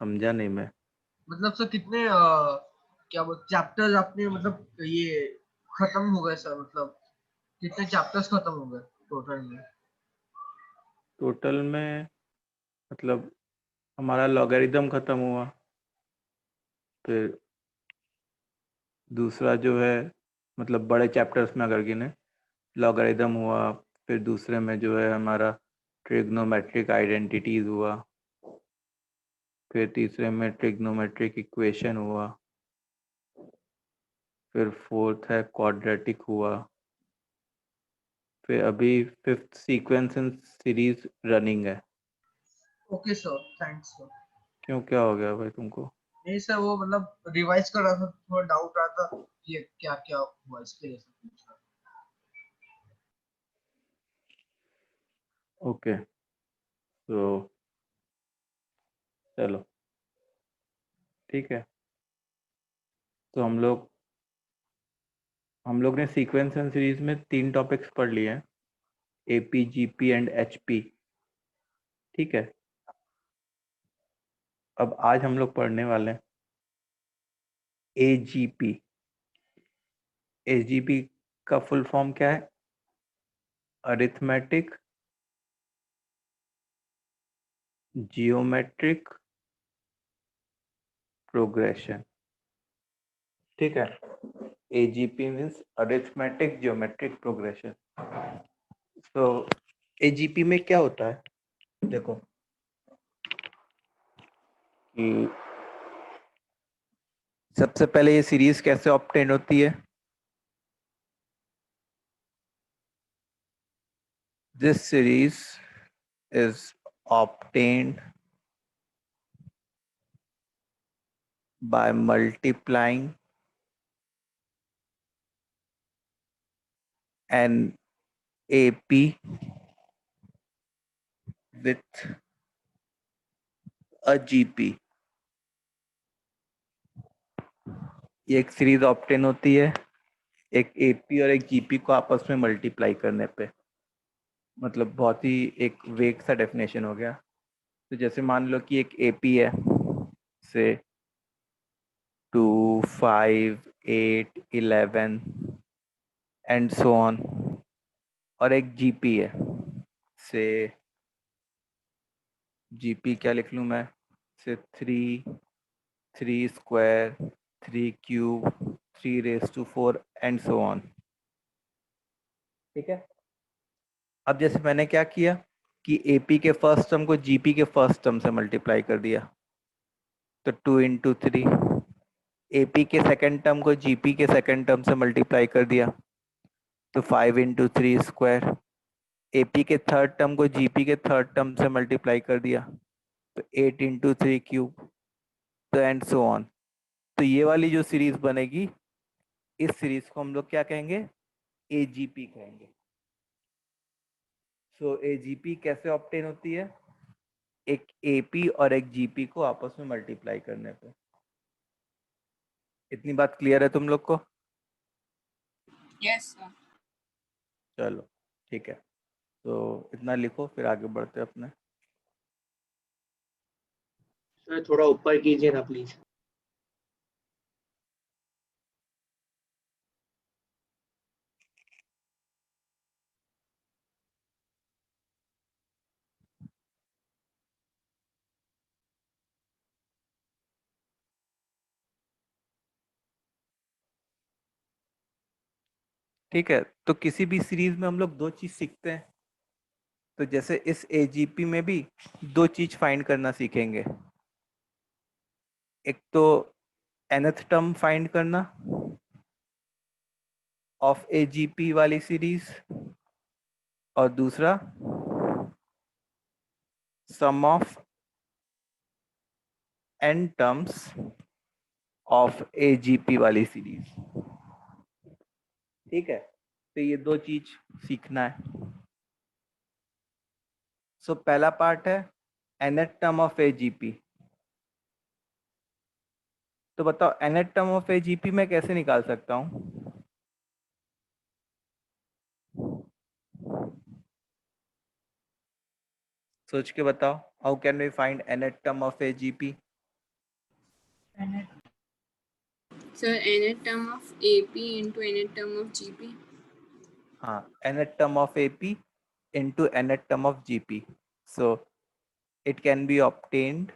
समझा नहीं मैं। मतलब सर कितने क्या बोल चैप्टर्स आपने मतलब ये खत्म हो गए सर, मतलब कितने चैप्टर्स खत्म हो गए टोटल में? टोटल में मतलब हमारा लॉगरिदम खत्म हुआ, फिर दूसरा जो है मतलब बड़े चैप्टर्स में अगर गिने, लॉगरिदम हुआ, फिर दूसरे में जो है हमारा ट्रिग्नोमेट्रिक आइडेंटिटीज हुआ, फिर तीसरे में ट्रिग्नोमेट्रिक इक्वेशन हुआ, फिर फोर्थ है क्वाड्रेटिक हुआ, फिर अभी fifth sequence in series running है। Okay sir, thanks sir. क्यों, क्या हो गया भाई तुमको? नहीं सर, वो मतलब रिवाइज कर रहा था, थोड़ा डाउट रहा था ये क्या क्या हुआ, इसके लिए सर पूछ रहा ओके, तो चलो ठीक है। तो हम लोग ने सीक्वेंस एंड सीरीज में 3 टॉपिक्स पढ़ लिए हैं, एपी, जीपी एंड एचपी। ठीक है, अब आज हम लोग पढ़ने वाले हैं एजीपी। एजीपी का फुल फॉर्म क्या है? Arithmetic geometric progression. ठीक है, AGP means arithmetic geometric progression. तो एजीपी में क्या होता है, देखो कि सबसे पहले ये सीरीज कैसे ऑब्टेन होती है। This series is obtained by multiplying an AP with a GP। ये एक सीरीज ऑब्टेन होती है एक एपी और एक जीपी को आपस में मल्टीप्लाई करने पे। मतलब बहुत ही एक वेग सा डेफिनेशन हो गया। तो जैसे मान लो कि एक एपी है से 2, 5, 8, 11 एंड सो ऑन, और एक जीपी है से जीपी क्या लिख लूँ मैं, से 3, 3 square, 3 cube, 3⁴ and so on. ठीक है, अब जैसे मैंने क्या किया कि एपी के फर्स्ट टर्म को जीपी के फर्स्ट टर्म से मल्टीप्लाई कर दिया, तो 2 × 3। एपी के सेकेंड टर्म को जीपी के सेकेंड टर्म से मल्टीप्लाई कर दिया, तो 5 × 3² एपी के थर्ड टर्म को जीपी के थर्ड टर्म से मल्टीप्लाई कर दिया, तो 8 × 3³ तो एंड सो ऑन। तो ये वाली जो सीरीज बनेगी, इस सीरीज को हम लोग क्या कहेंगे, एजीपी कहेंगे। सो एजीपी कैसे ऑब्टेन होती है, एक एपी और एक जीपी को आपस में मल्टीप्लाई करने पे। इतनी बात क्लियर है तुम लोग को? Yes sir. चलो ठीक है, तो इतना लिखो, फिर आगे बढ़ते हैं अपने। सर थोड़ा ऊपर कीजिए ना प्लीज। ठीक है, तो किसी भी सीरीज में हम लोग 2 चीज सीखते हैं। तो जैसे इस एजीपी में भी 2 चीज फाइंड करना सीखेंगे। एक तो nth टर्म फाइंड करना ऑफ एजीपी वाली सीरीज, और दूसरा sum of n terms of AGP वाली सीरीज। ठीक है, तो ये 2 चीज सीखना है। सो पहला पार्ट है nth टर्म ऑफ एजीपी। तो बताओ nth टर्म ऑफ एजीपी मैं कैसे निकाल सकता हूँ? सोच के बताओ, how can we find nth term of AGP? Sir, nth term of AP into nth term of GP. हाँ, nth term of AP into nth term of GP. So it can be obtained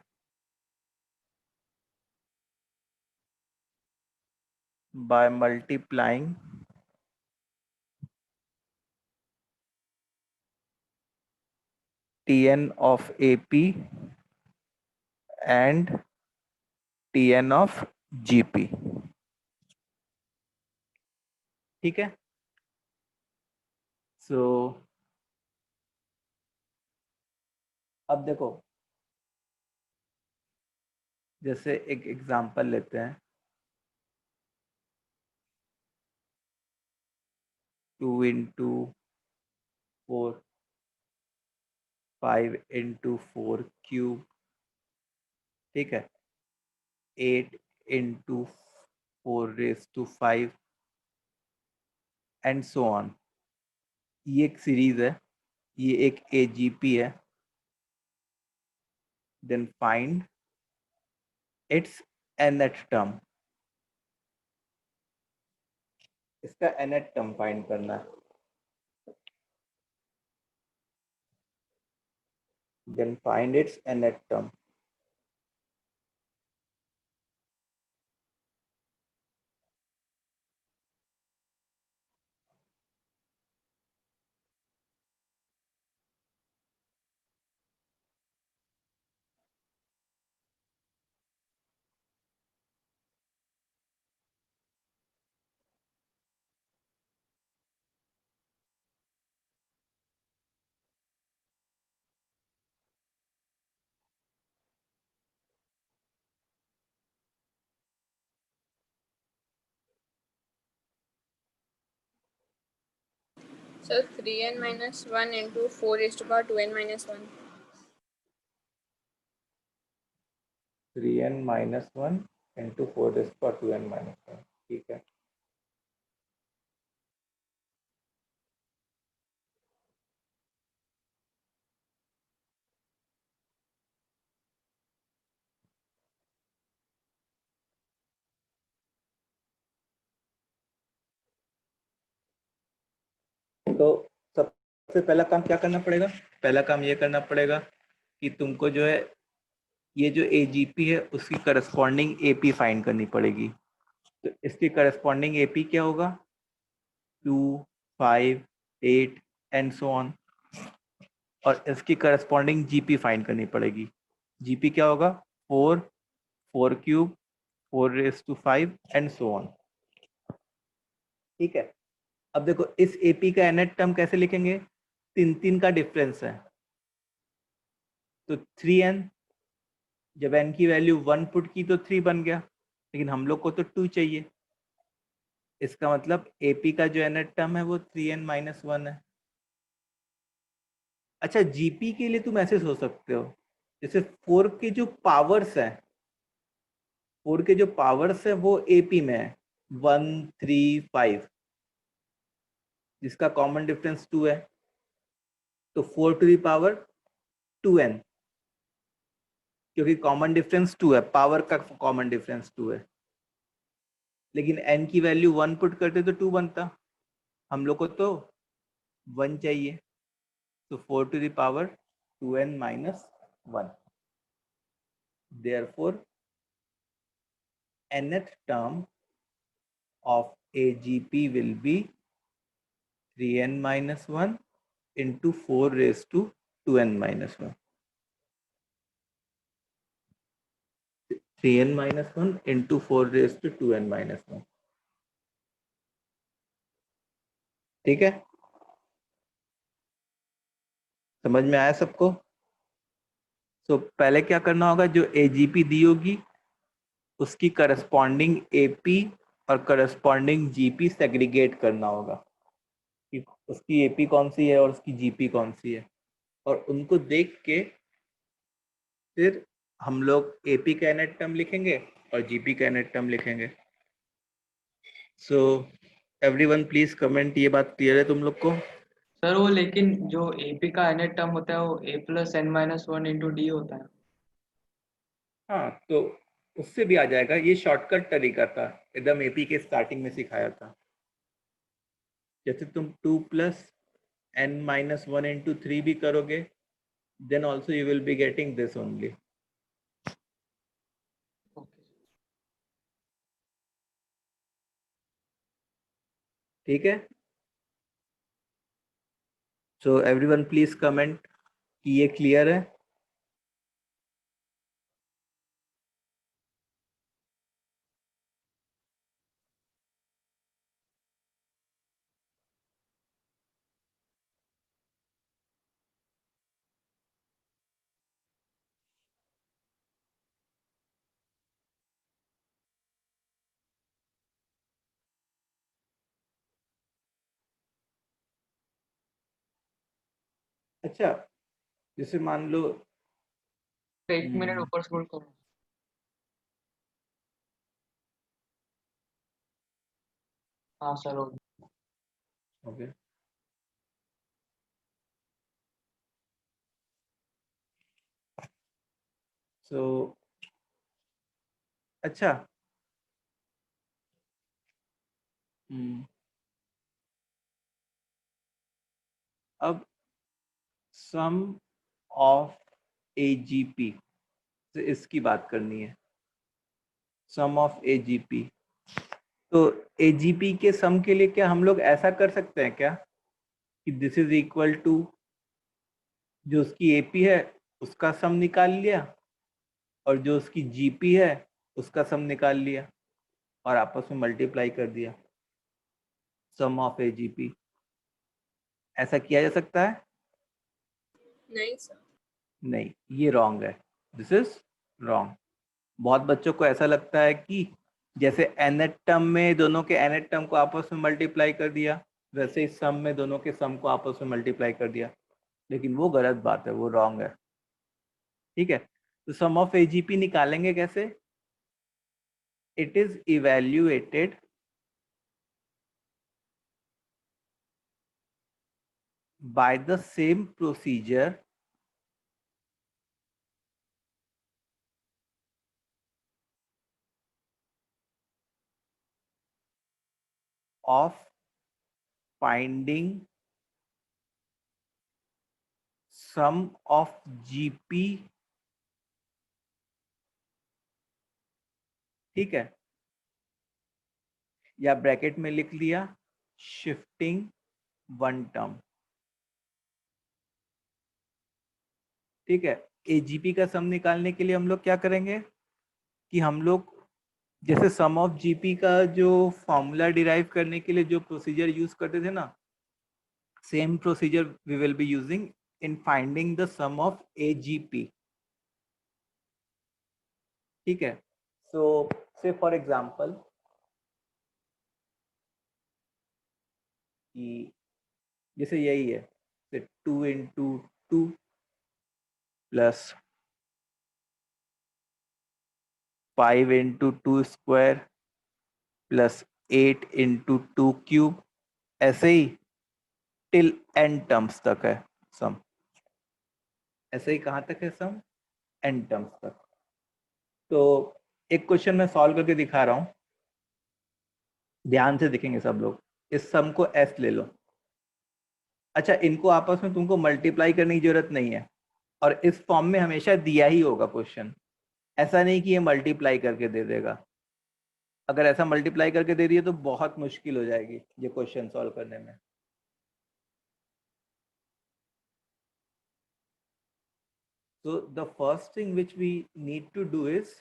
by multiplying Tn of AP and Tn of GP. ठीक है? So अब देखो, जैसे एक example लेते हैं, 2 into 4, 5 into 4 cube, ठीक है, 8 into 4 raised to 5 and so on. ये एक सीरीज है, ये एक AGP है. Then find its nth term. इसका nth term फाइंड करना है. Then find its nth term. So 3n minus 1 into 4 raised to power 2n minus 1. 3n minus 1 into 4 raised to power 2n minus 1. ठीक है. तो सबसे पहला काम क्या करना पड़ेगा? पहला काम ये करना पड़ेगा कि तुमको जो है ये जो AGP है उसकी करस्पॉन्डिंग AP फाइंड करनी पड़ेगी. तो इसकी करस्पॉन्डिंग AP क्या होगा? 2, 5, 8 एंड सो ऑन. और इसकी करस्पॉन्डिंग GP फाइंड करनी पड़ेगी. GP क्या होगा? 4, 4 cube, 4 raised to 5 and so on. ठीक है. अब देखो इस AP का nth टर्म कैसे लिखेंगे? 3 का डिफरेंस है, तो 3n, जब n की वैल्यू 1 पुट की तो 3 बन गया, लेकिन हम लोग को तो 2 चाहिए. इसका मतलब AP का जो nth टर्म है वो 3n minus 1 है. अच्छा, GP के लिए तुम ऐसे सोच सकते हो, जैसे 4 के जो पावर्स है, 4 के जो पावर्स है वो AP में है 1, 3, 5, जिसका कॉमन डिफरेंस 2 है. तो 4 to the power 2n, क्योंकि कॉमन डिफरेंस 2 है, पावर का कॉमन डिफरेंस 2 है. लेकिन n की वैल्यू 1 पुट करते तो 2 बनता, हम लोग को तो 1 चाहिए. तो 4 to the power 2n minus 1. Therefore, nth term of AGP will be 3n minus 1 into 4 raised to 2n minus 1. 3n minus 1 into 4 raised to 2n minus 1. ठीक है, समझ में आया सबको? तो पहले क्या करना होगा, जो AGP दी होगी उसकी करस्पॉन्डिंग AP और करस्पॉन्डिंग GP सेग्रीगेट करना होगा कि उसकी AP कौन सी है और उसकी GP कौन सी है, और उनको देख के फिर हम लोग AP का nth टर्म लिखेंगे और GP का nth टर्म लिखेंगे. So everyone please comment. ये बात क्लियर है तुम लोग को? सर वो लेकिन जो AP का nth टर्म होता है वो A plus n minus 1 into D होता है. हाँ, तो उससे भी आ जाएगा। ये शॉर्टकट तरीका था, एकदम एपी के स्टार्टिंग में सिखाया था। जैसे तुम 2 प्लस n माइनस 1 इंटू 3 भी करोगे, then also you will be getting this only. Okay ठीक है, सो एवरीवन प्लीज कमेंट कि ये क्लियर है। अच्छा, जैसे मान लो 1 मिनट ऊपर स्क्रॉल करो। हाँ सर हो गया। ओके, सो अच्छा, अब सम ऑफ एजीपी से इसकी बात करनी है। सम ऑफ एजीपी, तो एजीपी के सम के लिए क्या हम लोग ऐसा कर सकते हैं क्या कि दिस इज इक्वल टू जो उसकी एपी है उसका सम निकाल लिया, और जो उसकी जीपी है उसका सम निकाल लिया, और आपस में मल्टीप्लाई कर दिया, सम ऑफ एजीपी। ऐसा किया जा सकता है? नहीं सर। नहीं, ये रॉन्ग है, दिस इज रॉन्ग। बहुत बच्चों को ऐसा लगता है कि जैसे nth टर्म में दोनों के nth टर्म को आपस में मल्टीप्लाई कर दिया, वैसे इस सम में दोनों के सम को आपस में मल्टीप्लाई कर दिया, लेकिन वो गलत बात है, वो रॉन्ग है। ठीक है, तो सम ऑफ एजीपी निकालेंगे कैसे? It is evaluated by the same procedure of finding sum of GP। ठीक है, या ब्रैकेट में लिख लिया शिफ्टिंग वन टर्म। ठीक है, एजीपी का सम निकालने के लिए हम लोग क्या करेंगे कि हम लोग जैसे सम ऑफ जीपी का जो फॉर्मूला डिराइव करने के लिए जो प्रोसीजर यूज करते थे ना, same procedure we will be using in finding the sum of AGP. ठीक है, सो से फॉर एग्जांपल कि जैसे यही है, 2 into 2 plus 5 into 2 square plus 8 into 2 cube, ऐसे ही टिल n टर्म्स तक है सम। ऐसे ही कहाँ तक है सम? n टर्म्स तक। तो एक क्वेश्चन मैं सॉल्व करके दिखा रहा हूँ, ध्यान से देखेंगे सब लोग। इस सम को s ले लो। अच्छा, इनको आपस में तुमको मल्टीप्लाई करने की जरूरत नहीं है, और इस फॉर्म में हमेशा दिया ही होगा क्वेश्चन। ऐसा नहीं कि ये मल्टीप्लाई करके दे देगा। अगर ऐसा मल्टीप्लाई करके दे दिए तो बहुत मुश्किल हो जाएगी ये क्वेश्चन सॉल्व करने में। So the first thing which we need to do is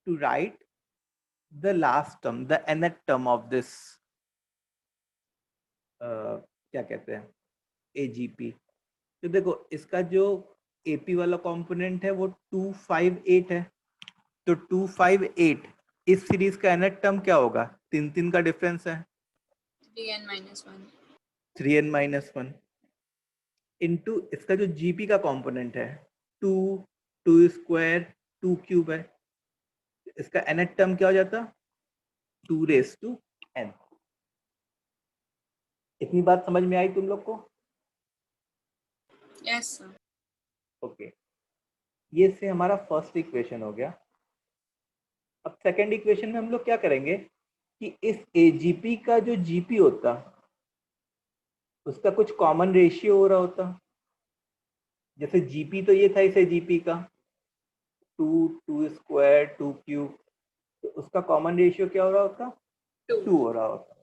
to write the last term, the nth term of this क्या कहते हैं AGP। तो देखो इसका जो AP वाला कंपोनेंट है वो 258 है, तो 258 इस सीरीज का nth टर्म क्या होगा? 3 का डिफरेंस है, 3n minus 1. 3n minus 1 into इसका जो जीपी का कंपोनेंट है 2, 2 स्क्वायर 2 क्यूब है, इसका nth टर्म क्या हो जाता? 2 रेस टू n। इतनी बात समझ में आई तुम लोग को? Yes sir. ओके, ये से हमारा फर्स्ट इक्वेशन हो गया। अब सेकंड इक्वेशन में हम लोग क्या करेंगे कि इस एजीपी का जो जीपी होता उसका कुछ कॉमन रेशियो हो रहा होता। जैसे जीपी तो ये था इस एजीपी का 2 स्क्वायर 2 क्यूब, तो उसका कॉमन रेशियो क्या हो रहा होता? 2 हो रहा होता।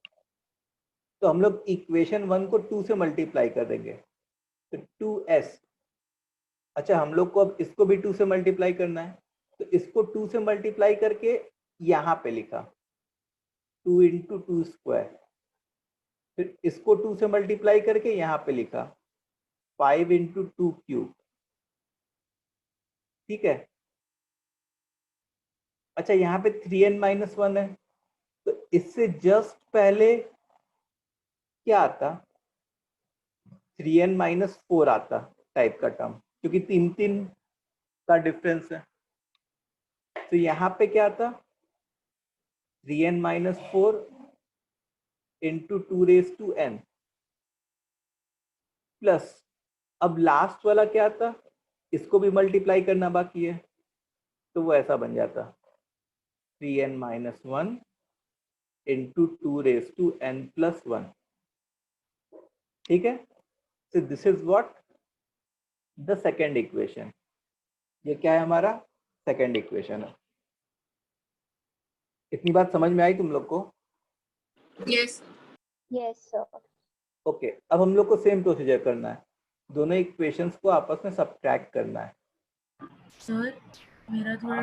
तो हम लोग इक्वेशन 1 को 2 से मल्टीप्लाई कर देंगे तो 2s। अच्छा, हम लोग को अब इसको भी 2 से मल्टीप्लाई करना है, तो इसको 2 से मल्टीप्लाई करके यहाँ पे लिखा 2 इंटू 2 स्क्वायर, फिर इसको 2 से मल्टीप्लाई करके यहाँ पे लिखा 5 इंटू 2 क्यूब। ठीक है। अच्छा, यहाँ पे 3n-1 है, तो इससे जस्ट पहले क्या आता? 3n-4 आता टाइप का टर्म, क्योंकि 3 का डिफरेंस है। तो यहाँ पे क्या आता? 3n-4 इंटू 2n प्लस, अब लास्ट वाला क्या आता? इसको भी मल्टीप्लाई करना बाकी है, तो वो ऐसा बन जाता 3n-1 इंटू 2n+1। ठीक है। So this is what the second equation। ये क्या है? हमारा सेकेंड इक्वेशन है। इतनी बात समझ में आई तुम लोग को? Yes. Yes, sir. ओके, अब हम लोग को सेम प्रोसीजर करना है, दोनों इक्वेशंस को आपस में सब्ट्रैक्ट करना है। सर मेरा थोड़ा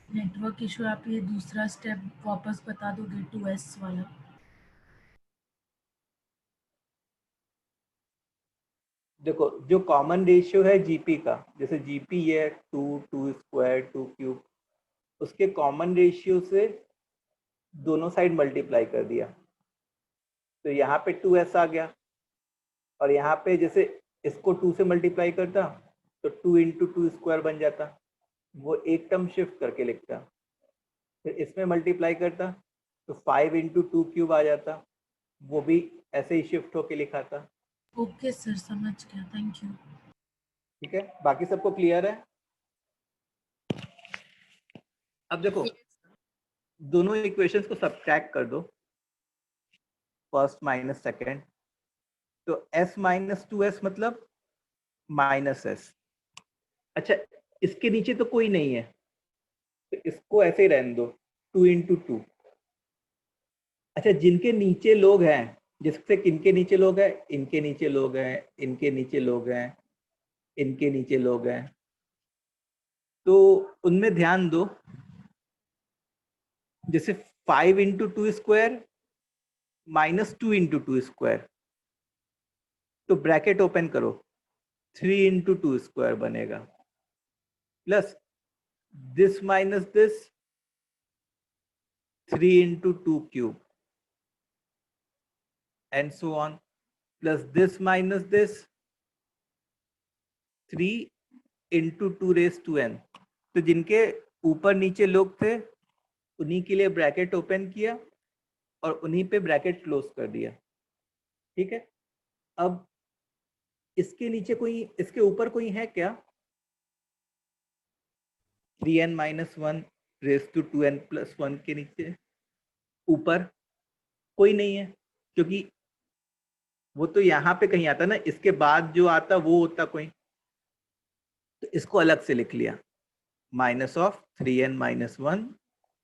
नेटवर्क इशू है, आप ये दूसरा स्टेप वापस बता दोगे 2s वाला? देखो, जो कॉमन रेशियो है जीपी का, जैसे जीपी ये है 2 स्क्वायर 2 क्यूब, उसके कॉमन रेशियो से दोनों साइड मल्टीप्लाई कर दिया, तो यहाँ पे 2s आ गया। और यहाँ पे जैसे इसको 2 से मल्टीप्लाई करता तो 2 इंटू 2 स्क्वायर बन जाता, वो एक टर्म शिफ्ट करके लिखता। फिर इसमें मल्टीप्लाई करता तो 5 इंटू 2 क्यूब आ जाता, वो भी ऐसे ही शिफ्ट होके लिखा था। ओके सर, समझ गया, थैंक यू। ठीक है, बाकी सबको क्लियर है? अब देखो, दोनों इक्वेशंस को सब्ट्रैक्ट कर दो, फर्स्ट माइनस सेकेंड, तो s-2s मतलब -s। अच्छा, इसके नीचे तो कोई नहीं है, तो इसको ऐसे ही रहने दो 2 इंटू 2। अच्छा, जिनके नीचे लोग हैं, जिससे किनके नीचे लोग हैं? इनके नीचे लोग हैं, इनके नीचे लोग हैं, इनके नीचे लोग हैं, तो उनमें ध्यान दो। जैसे 5 इंटू 2 स्क्वायर -2 इंटू 2 स्क्वायर, तो ब्रैकेट ओपन करो, 3 इंटू 2 स्क्वायर बनेगा, plus this minus this 3 into 2 cube and so on, plus this minus this 3 into 2n। तो जिनके ऊपर नीचे लोग थे उन्हीं के लिए ब्रैकेट ओपन किया और उन्हीं पे ब्रैकेट क्लोज कर दिया। ठीक है। अब इसके नीचे कोई, इसके ऊपर कोई है क्या? 3n-1 रेज टू 2n+1 के नीचे ऊपर कोई नहीं है, क्योंकि वो तो यहाँ पे कहीं आता ना, इसके बाद जो आता वो होता कोई, तो इसको अलग से लिख लिया -3n-1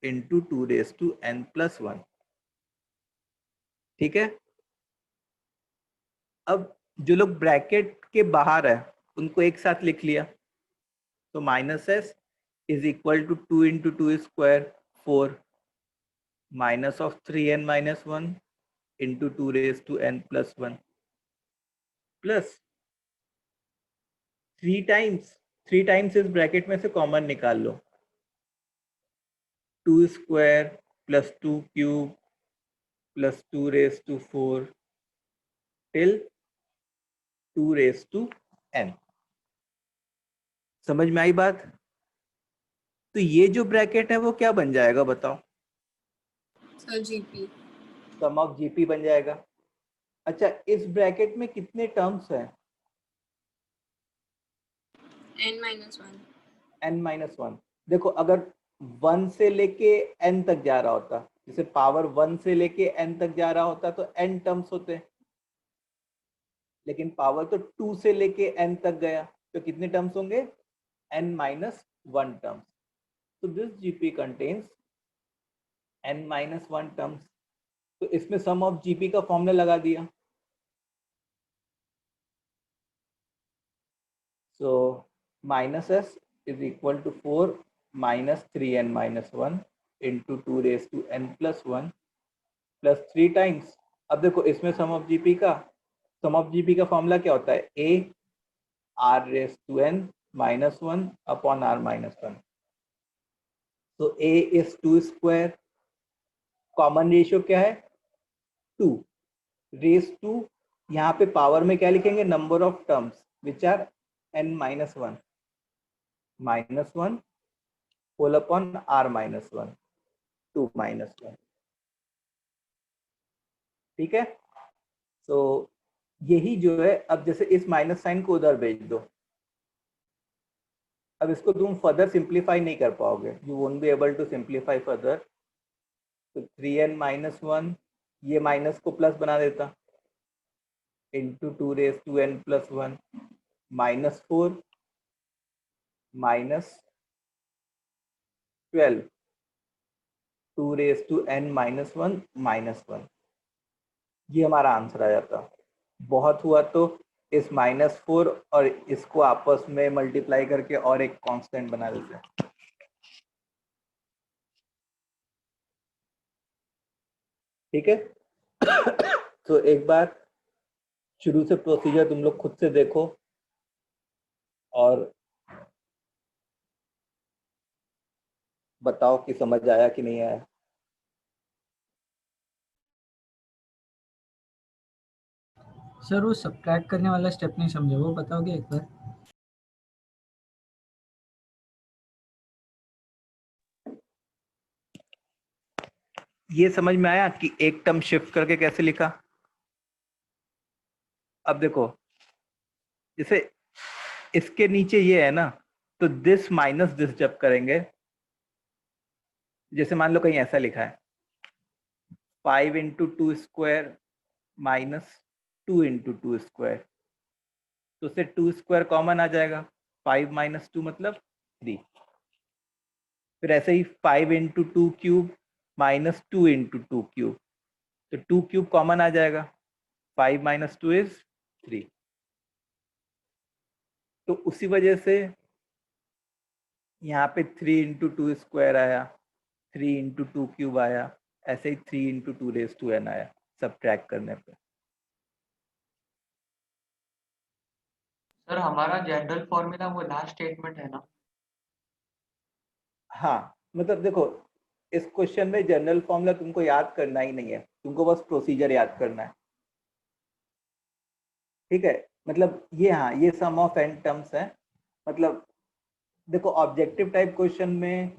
इंटू 2n+1। ठीक है। अब जो लोग ब्रैकेट के बाहर है उनको एक साथ लिख लिया, तो -s is equal to 2 into 2 square 4 -3n-1 into 2n+1 plus 3 times इस ब्रैकेट में से कॉमन निकाल लो, 2 square plus 2 cube plus 2⁴ till 2n। समझ में आई बात? तो ये जो ब्रैकेट है वो क्या बन जाएगा बताओ? Sir, GP. Sum of GP बन जाएगा। अच्छा, इस ब्रैकेट में कितने टर्म्स हैं? N-1. n-1। देखो अगर 1 से लेके n तक जा रहा होता, जैसे पावर 1 से लेके n तक जा रहा होता तो n टर्म्स होते, लेकिन पावर तो 2 से लेके n तक गया तो कितने टर्म्स होंगे? n-1 terms. तो this GP contains n-1 terms. तो इसमें सम ऑफ जीपी का फॉर्मूला लगा दिया। So minus s is equal to 4 minus 3n-1 into 2 raise to n+1 plus 3 times. अब देखो इसमें सम ऑफ जीपी का फॉर्मूला क्या होता है? a r raise to n-1 upon r-1। तो a इज 2 स्क्वायर, कॉमन रेशियो क्या है? 2 रेज टू, यहाँ पे पावर में क्या लिखेंगे? Number of terms which are n-1 -1 whole upon r-1 2 -1। ठीक है, तो यही जो है, अब जैसे इस माइनस साइन को उधर भेज दो, अब इसको तुम फर्दर सिंप्लीफाई नहीं कर पाओगे, you won't be able to simplify further. तो 3n-1 ये माइनस को प्लस बना देता into 2 raise to n+1 -4 minus 12 2 raise to n-1 -1। ये हमारा आंसर आ जाता। बहुत हुआ तो इस -4 और इसको आपस में मल्टीप्लाई करके और एक कांस्टेंट बना देते हैं। ठीक है, तो एक बार शुरू से प्रोसीजर तुम लोग खुद से देखो और बताओ कि समझ आया कि नहीं आया। सर वो सब्ट्रैक्ट करने वाला स्टेप नहीं समझे, वो बताओगे एक बार? ये समझ में आया कि एक टर्म शिफ्ट करके कैसे लिखा? अब देखो जैसे इसके नीचे ये है ना, तो दिस माइनस दिस जब करेंगे, जैसे मान लो कहीं ऐसा लिखा है 5 into 2 square minus 2 into 2 square, तो उससे 2 स्क्वायर कॉमन आ जाएगा, 5 माइनस 2 मतलब 3। फिर ऐसे ही 5 into 2 cube minus 2 into 2 cube, तो 2 क्यूब कॉमन आ जाएगा, 5 माइनस 2 इज 3। तो उसी वजह से यहाँ पे 3 इंटू 2 स्क्वायर आया, 3 इंटू 2 क्यूब आया, ऐसे ही 3 इंटू 2 रेज टू n आया सब्ट्रैक्ट करने पे। सर हमारा जनरल फॉर्मूला वो लास्ट स्टेटमेंट है ना? हाँ, मतलब देखो इस क्वेश्चन में जनरल फॉर्मूला तुमको याद करना ही नहीं है, तुमको बस प्रोसीजर याद करना है। ठीक है, मतलब ये, हाँ ये सम ऑफ n टर्म्स है। मतलब देखो ऑब्जेक्टिव टाइप क्वेश्चन में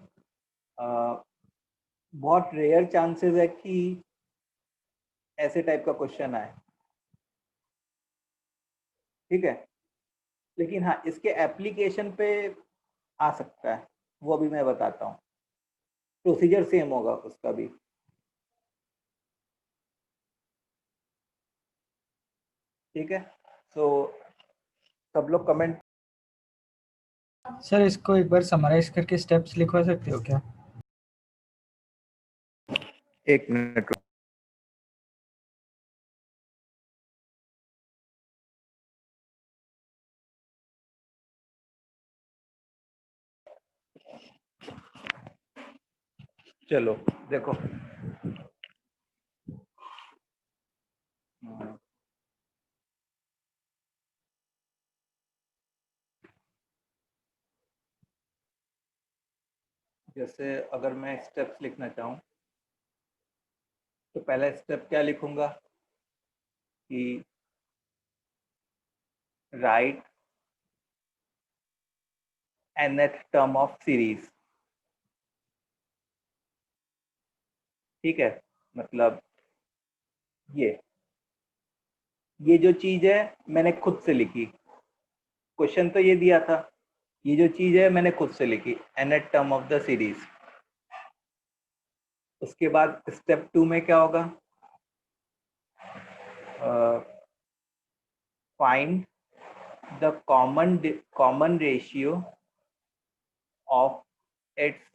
बहुत रेयर चांसेस है कि ऐसे टाइप का क्वेश्चन आए। ठीक है, लेकिन हाँ इसके एप्लीकेशन पे आ सकता है, वो अभी मैं बताता हूँ। प्रोसीजर सेम होगा उसका भी। ठीक है, तो सब लोग कमेंट। सर इसको एक बार समराइज करके स्टेप्स लिखवा सकते हो क्या? एक मिनट, चलो देखो जैसे अगर मैं स्टेप्स लिखना चाहूँ तो पहला स्टेप क्या लिखूंगा कि right nth term of series. ठीक है, मतलब ये जो चीज है मैंने खुद से लिखी। क्वेश्चन तो ये दिया था ये जो चीज है मैंने खुद से लिखी, nth term of the series. उसके बाद स्टेप 2 में क्या होगा, find the common ratio of its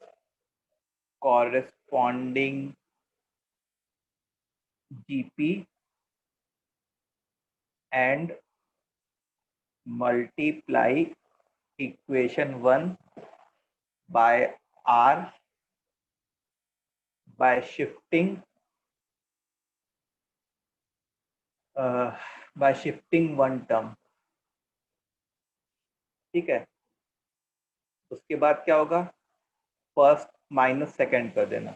corresponding GP and multiply equation 1 by R by shifting one term। ठीक है, उसके बाद क्या होगा, फर्स्ट माइनस सेकंड कर देना।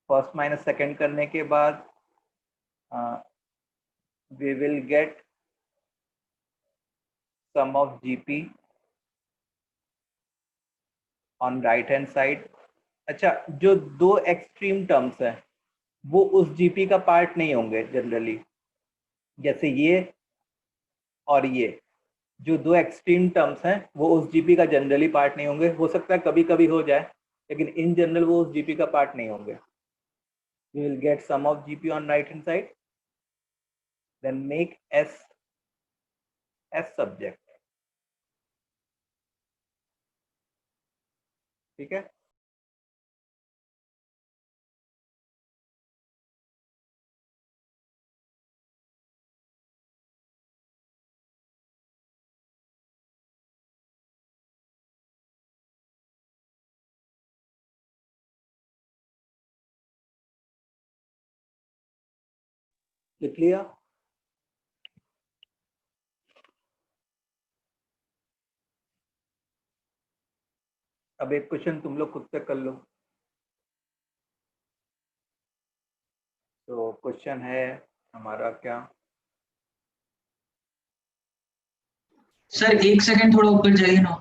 फर्स्ट माइनस सेकंड करने के बाद we will get sum of GP on right hand side। अच्छा, जो दो एक्सट्रीम टर्म्स हैं वो उस जीपी का पार्ट नहीं होंगे जनरली, जैसे ये और ये जो दो एक्सट्रीम टर्म्स हैं वो उस जीपी का जनरली पार्ट नहीं होंगे। हो सकता है कभी कभी हो जाए, लेकिन इन जनरल वो उस जीपी का पार्ट नहीं होंगे। we will get sum of GP on right hand side, then make S as subject। ठीक है, लिख लिया। अब एक क्वेश्चन तुम लोग खुद से कर लो। तो क्वेश्चन है हमारा क्या, सर 1 सेकंड थोड़ा ऊपर जाइए ना।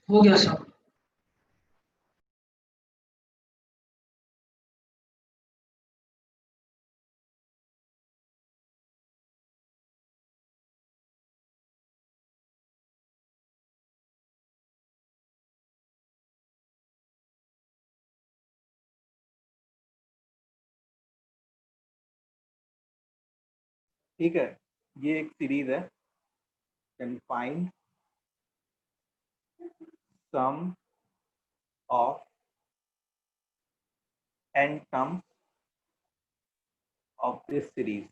हो गया सर। ठीक है, ये एक सीरीज है। Can find sum of n terms of this series।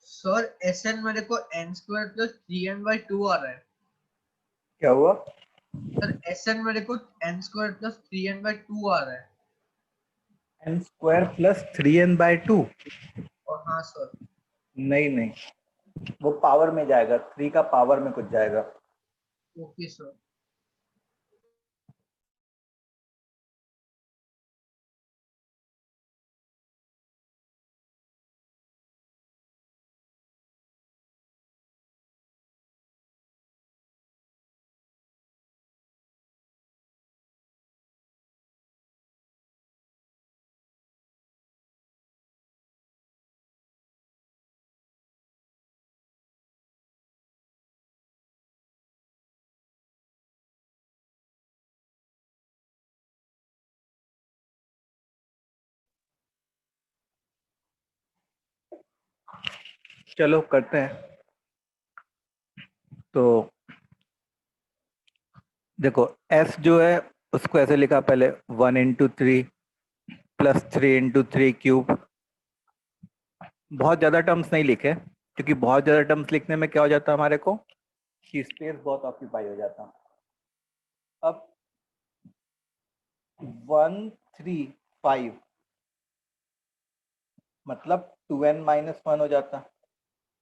Sir Sn मेरे को n square plus 3n by 2 आ रहा है। क्या हुआ? सर Sn मेरे को n square plus 3n by 2 आ रहा है। n square plus 3n/2? और हाँ सर। नहीं नहीं, वो पावर में जाएगा, 3 का पावर में कुछ जाएगा। Okay sir. चलो करते हैं। तो देखो s जो है उसको ऐसे लिखा पहले 1 × 3 प्लस 3 × 3 क्यूब। बहुत ज्यादा टर्म्स नहीं लिखे, क्योंकि बहुत ज्यादा टर्म्स लिखने में क्या हो जाता है हमारे को कि स्पेस बहुत ऑक्यूपाई हो जाता। अब 1 3 5 मतलब 2n-1 हो जाता।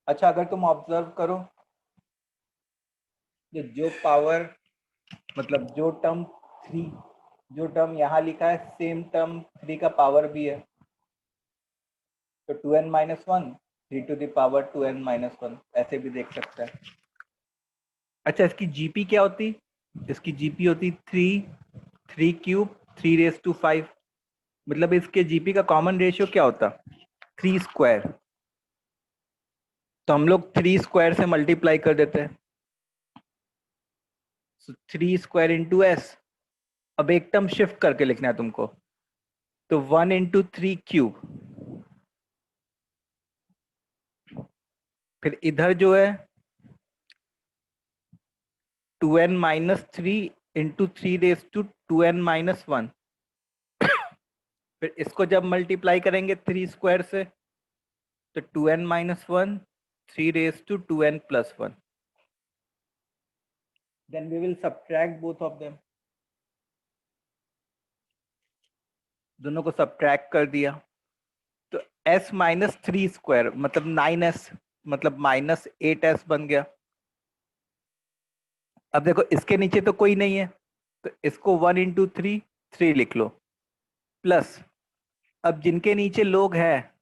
अच्छा, अगर तुम ऑब्जर्व करो, जो पावर मतलब जो टर्म 3, जो टर्म यहाँ लिखा है सेम टर्म 3 का पावर भी है, तो 2n-1 3 to the power 2n-1 ऐसे भी देख सकते हैं। अच्छा, इसकी जीपी क्या होती? इसकी जीपी होती 3 क्यूब 3⁵ मतलब इसके जीपी का कॉमन रेशियो क्या होता? 3 स्क्वायर। तो हम लोग 3 स्क्वायर से मल्टीप्लाई कर देते हैं, 3 स्क्वायर इंटू एस। अब एक टर्म शिफ्ट करके लिखना है तुमको, तो 1 × 3 क्यूब। फिर इधर जो है 2n-3 × 3⁵2n-1। फिर इसको जब मल्टीप्लाई करेंगे 3 स्क्वायर से, तो 2n-1 3⁵2n+1। Then we will subtract both of them. दोनों को सब्ट्रैक्ट कर दिया, तो s माइनस 3 स्क्वायर मतलब 9s मतलब -8s बन गया। अब देखो इसके नीचे तो कोई नहीं है, तो इसको 1 × 3 3 लिख लो, प्लस अब जिनके नीचे लोग हैं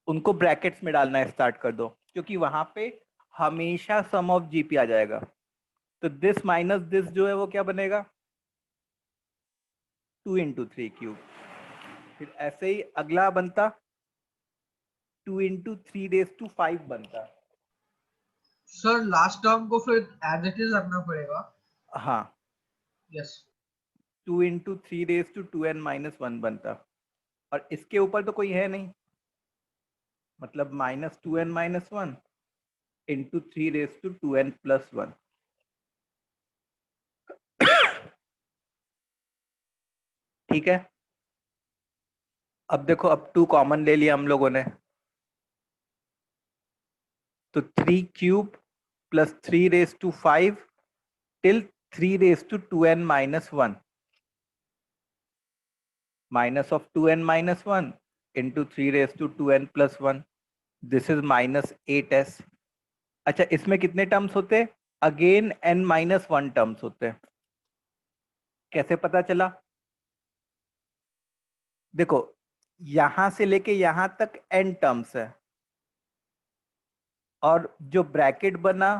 उनको ब्रैकेट्स में डालना स्टार्ट कर दो, क्योंकि वहां पे हमेशा सम ऑफ जीपी आ जाएगा। तो दिस माइनस दिस जो है वो क्या बनेगा? 2 × 3 क्यूब। फिर ऐसे ही अगला बनता 2 × 3⁵5 बनता। सर लास्ट टर्म को फिर एज इट इज रखना पड़ेगा। हाँ, यस। 2 × 3⁵2n-1 बनता। और इसके ऊपर तो कोई है नहीं, मतलब -2n-1 × 3⁵2n+1। ठीक है। अब देखो, अब 2 कॉमन ले लिया हम लोगों ने, तो 3 cube plus 3⁵5 till 3⁵2n-1 minus of 2n-1 into 3⁵2n+1, this is -8s। अच्छा, इसमें कितने टर्म्स होते? अगेन n-1 टर्म्स होते। कैसे पता चला? देखो यहां से लेके यहां तक n टर्म्स है, और जो ब्रैकेट बना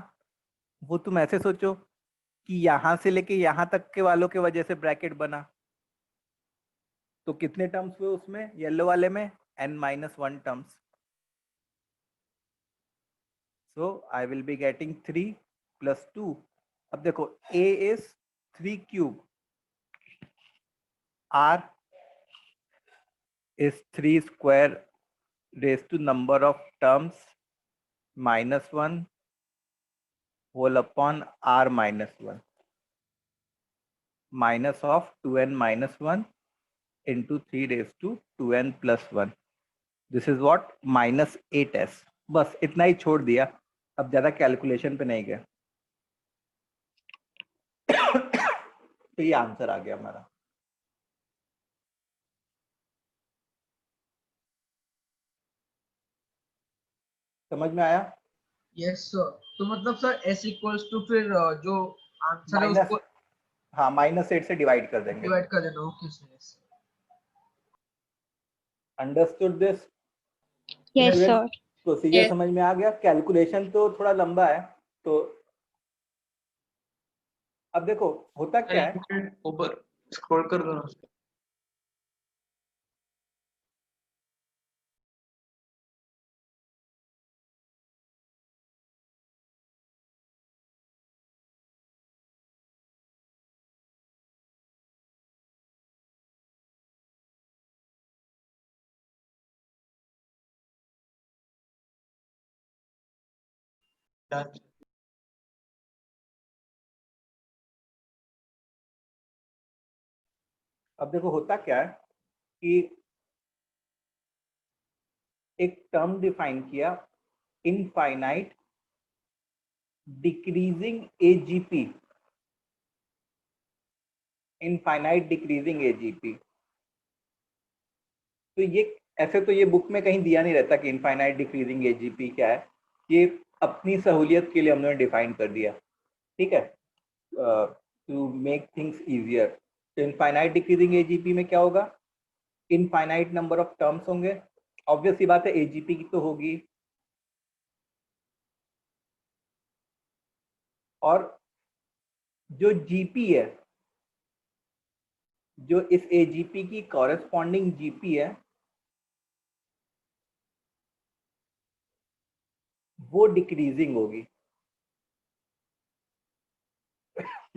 वो तुम ऐसे सोचो कि यहां से लेके यहां तक के वालों के वजह से ब्रैकेट बना। तो कितने टर्म्स हुए उसमें, येलो वाले में? n-1 terms. So I will be getting 3 plus 2. अब देखो a is 3 cube, r is 3 square raised to number of terms -1 whole upon r -1 minus of 2n-1 into 3⁵2n+1। This is what -8s। बस इतना ही छोड़ दिया, अब ज्यादा calculation पे नहीं गए। तो ये आंसर आ गया हमारा। समझ में आया? Yes sir. तो मतलब सर s इक्वल्स टू फिर जो आंसर है माइनस, उसको हाँ -8 से डिवाइड कर देंगे। डिवाइड कर देना। Okay sir. Yes understood this? Yes, sir. Procedure Yes. समझ में आ गया? कैलकुलेशन तो थोड़ा लंबा है। तो अब देखो होता सर क्या एक है, मिनट ऊपर स्क्रॉल कर दो ना। Done. अब देखो होता क्या है कि एक टर्म डिफाइन किया, infinite decreasing AGP, infinite decreasing AGP. तो ये ऐसे तो ये बुक में कहीं दिया नहीं रहता कि इनफाइनाइट डिक्रीजिंग एजीपी क्या है, ये अपनी सहूलियत के लिए हमने डिफाइन कर दिया, ठीक है, टू मेक थिंग्स इजियर। तो इनफाइनाइट डिक्रीजिंग एजीपी में क्या होगा, इनफाइनाइट नंबर ऑफ टर्म्स होंगे, ऑब्वियस सी बात है एजीपी की तो होगी, और जो जीपी है, जो इस एजीपी की कॉरेस्पॉन्डिंग जीपी है, वो डिक्रीजिंग होगी।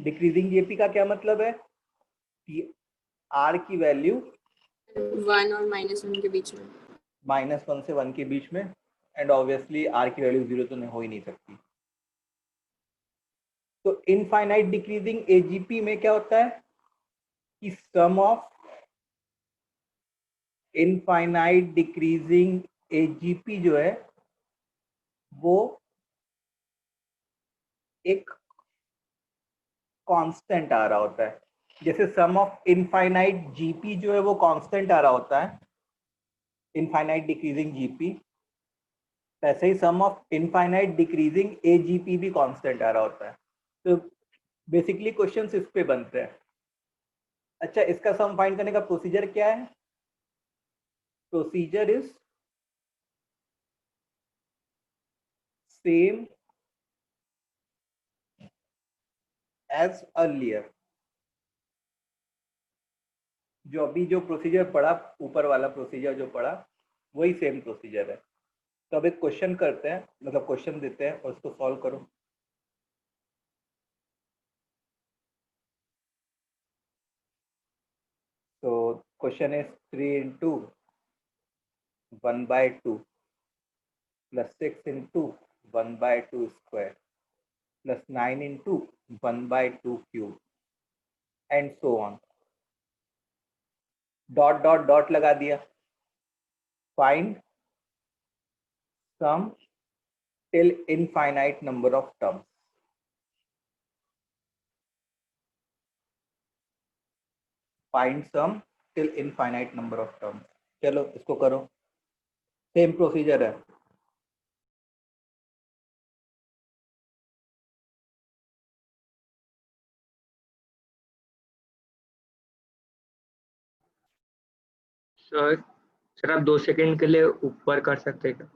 डिक्रीजिंग जीपी का क्या मतलब है कि आर की वैल्यू 1 और -1 के बीच में। -1 से 1 के बीच में, एंड ऑब्वियसली आर की वैल्यू 0 तो नहीं हो ही नहीं सकती। तो इनफाइनाइट डिक्रीजिंग एजीपी में क्या होता है कि सम ऑफ इनफाइनाइट डिक्रीजिंग एजीपी जो है वो एक कांस्टेंट आ रहा होता है। जैसे सम ऑफ इनफाइनाइट जीपी जो है वो कांस्टेंट आ रहा होता है, इनफाइनाइट डिक्रीजिंग जीपी, वैसे ही सम ऑफ इनफाइनाइट डिक्रीजिंग एजीपी भी कांस्टेंट आ रहा होता है। तो बेसिकली क्वेश्चंस इस पे बनते हैं। अच्छा, इसका सम फाइंड करने का प्रोसीजर क्या है? Procedure is same as earlier. जो अभी जो प्रोसीजर पढ़ा, ऊपर वाला प्रोसीजर जो पढ़ा, वही सेम प्रोसीजर है। तो अब एक क्वेश्चन करते हैं, मतलब क्वेश्चन देते हैं और उसको सॉल्व करो। तो question is 3 into 1/2 plus 6 into 1/2 square plus 9 into 1/2 cube and so on. Dot dot dot लगा दिया। Find sum till infinite number of terms. Find sum till infinite number of terms. चलो इसको करो, सेम प्रोसीजर है। Sir आप 2 second के लिए ऊपर कर सकते हैं क्या?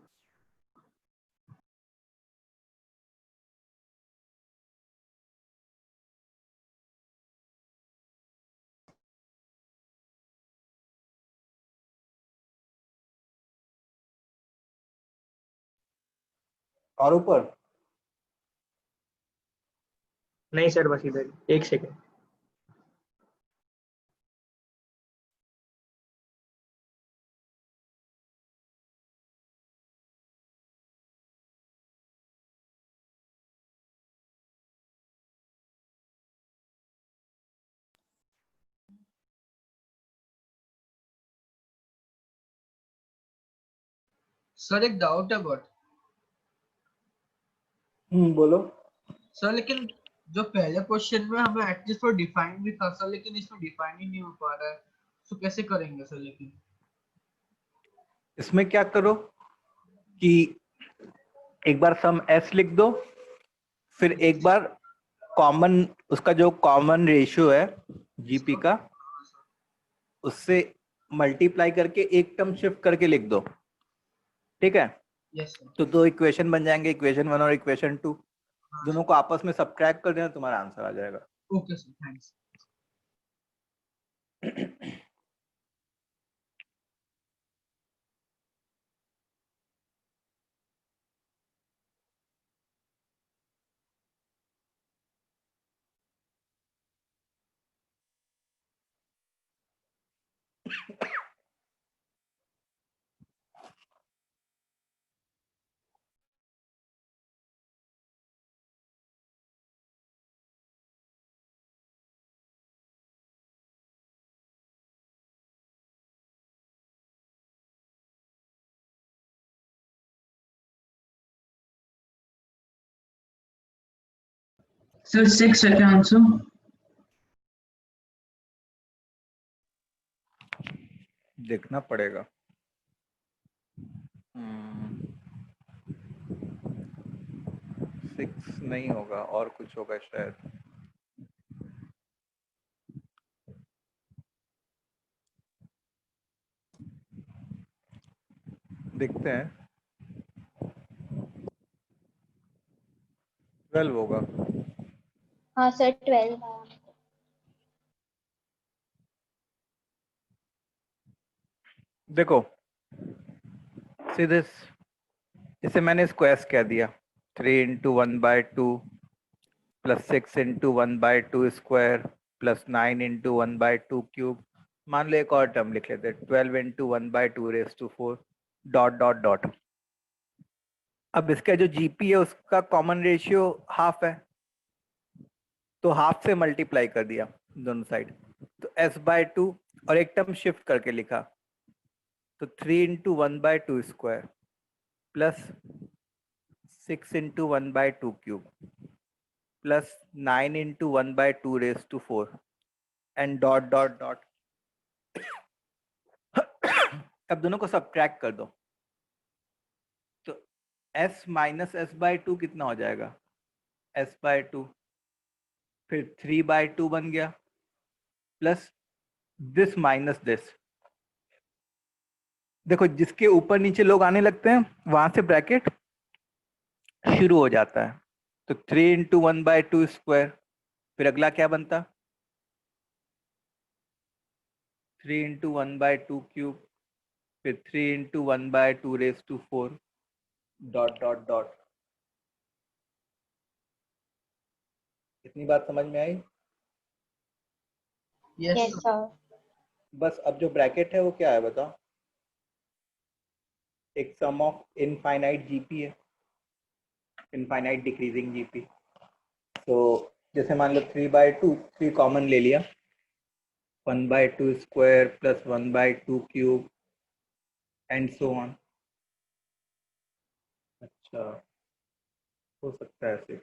और ऊपर नहीं सर, बस इधर 1 सेकंड। सर एक डाउट है बट बोलो। सर, लेकिन जो पहले क्वेश्चन में हमें एटलीस्ट तो डिफाइन भी था सर, लेकिन इसमें डिफाइन ही नहीं हो पा रहा है, तो कैसे करेंगे सर? लेकिन इसमें क्या करो कि एक बार सम s लिख दो, फिर एक बार कॉमन, उसका जो कॉमन रेशियो है जीपी का, उससे मल्टीप्लाई करके एक टर्म शिफ्ट करके लिख दो। ठीक है, यस सर। तो दो इक्वेशन बन जाएंगे, इक्वेशन 1 और इक्वेशन 2, दोनों को आपस में सब्ट्रैक्ट कर देना, तुम्हारा आंसर आ जाएगा। Okay sir, thanks. सर 6 है क्या आंसर? देखना पड़ेगा। 6 नहीं होगा, और कुछ होगा शायद। देखते हैं, 12 होगा। हाँ सर 12। देखो सीधे इसे मैंने स्क्वायर कह दिया, 3 into 1/2 plus 6 into 1/2 square plus 9 into 1/2 cube. मान लो एक और टर्म लिख लेते हैं, 12 into 1/2 raise to 4 dot dot dot. अब इसका जो जीपी है उसका कॉमन रेशियो हाफ है, तो हाफ से मल्टीप्लाई कर दिया दोनों साइड, तो s/2 और एक टर्म शिफ्ट करके लिखा, तो 3 into 1/2 square plus 6 into 1/2 cube plus 9 into 1/2 raise to 4 and dot dot dot. अब दोनों को सब्ट्रैक्ट कर दो, तो s माइनस s/2 कितना हो जाएगा, s/2, फिर 3/2 बन गया प्लस दिस माइनस दिस। देखो जिसके ऊपर नीचे लोग आने लगते हैं वहां से ब्रैकेट शुरू हो जाता है, तो 3 इंटू 1/2 स्क्वायर, फिर अगला क्या बनता, 3 इंटू 1/2 क्यूब, फिर 3 into 1/2 raise to 4 dot dot dot. इतनी बात समझ में आई? Yes yes sir. सर। बस अब जो ब्रैकेट है वो क्या है बताओ, एक सम ऑफ इनफाइनाइट जीपी है, इनफाइनाइट डिक्रीजिंग जीपी। तो जैसे मान लो 3/2, 3 कॉमन ले लिया, 1/2 square plus 1/2 cube and so on. अच्छा, हो सकता है ऐसे।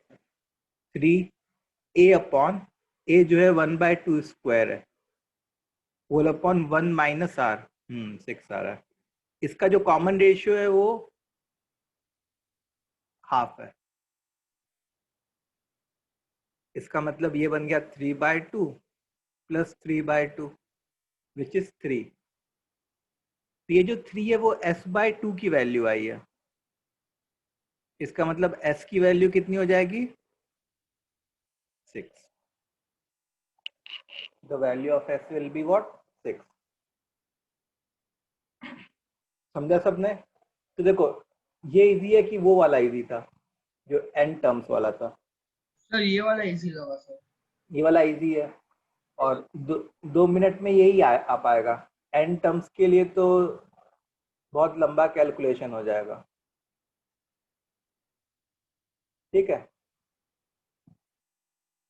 3a अपॉन a जो है 1/2 स्क्वायर है, होल अपॉन 1 माइनस आर, 6 आ रहा है। इसका जो कॉमन रेशियो है वो हाफ है, इसका मतलब ये बन गया 3/2 प्लस 3/2 विच इज 3। तो ये जो 3 है वो s/2 की वैल्यू आई है, इसका मतलब s की वैल्यू कितनी हो जाएगी, 6। The value of s will be what, 6। समझा सबने? तो देखो ये इजी है कि वो वाला इजी था जो n टर्म्स वाला था, सर ये वाला इजी लगा सर। ये वाला इजी है, और 2 मिनट में यही आ पाएगा। n टर्म्स के लिए तो बहुत लंबा कैलकुलेशन हो जाएगा। ठीक है,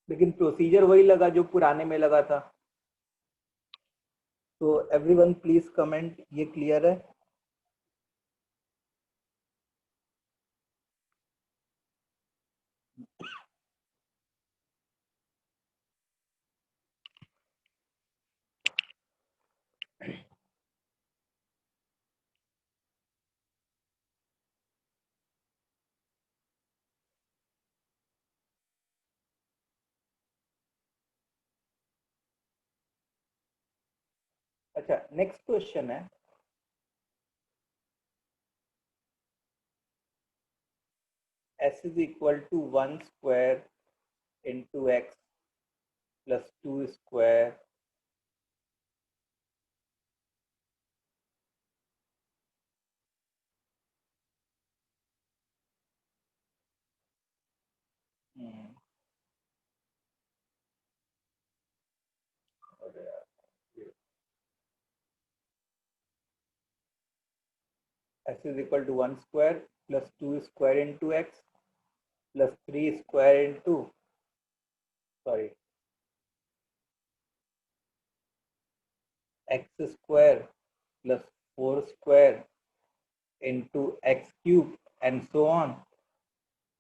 लेकिन प्रोसीजर वही लगा जो पुराने में लगा था। तो एवरीवन प्लीज कमेंट, ये क्लियर है? अच्छा, नेक्स्ट क्वेश्चन है s is equal to 1 square into x plus 2 square s is equal to 1 square plus 2 square into x plus 3 square into, sorry, x square plus 4 square into x cube and so on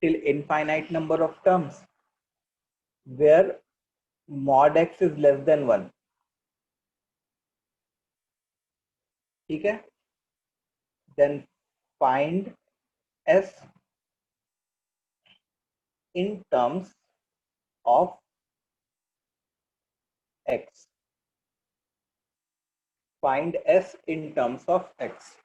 till infinite number of terms where mod x is less than 1. ठीक है? Then find s in terms of x. Find s in terms of x.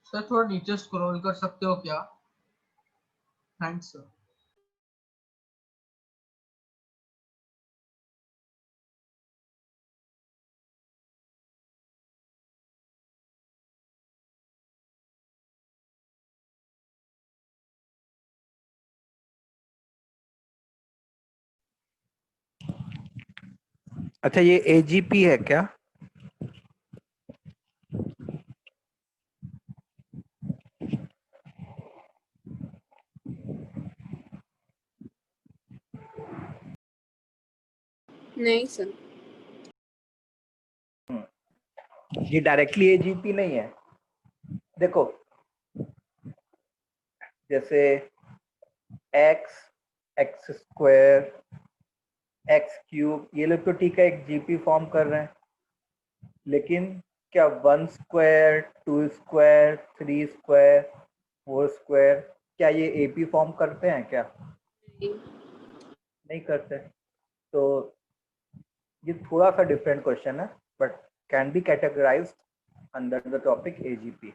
Sir थोड़ा नीचे scroll कर सकते हो क्या? Thanks sir. अच्छा, ये AGP है क्या? नहीं सर। ये डायरेक्टली AGP नहीं है। देखो, जैसे x, x square, x cube, ये लोग तो ठीक है, एक GP फॉर्म कर रहे हैं, लेकिन क्या 1 स्क्वायर, 2 स्क्वायर, 3 स्क्वायर, 4 स्क्वायर, क्या ये AP फॉर्म करते हैं क्या? नहीं करते। तो ये थोड़ा सा डिफरेंट क्वेश्चन है, but can be categorised under the topic AGP.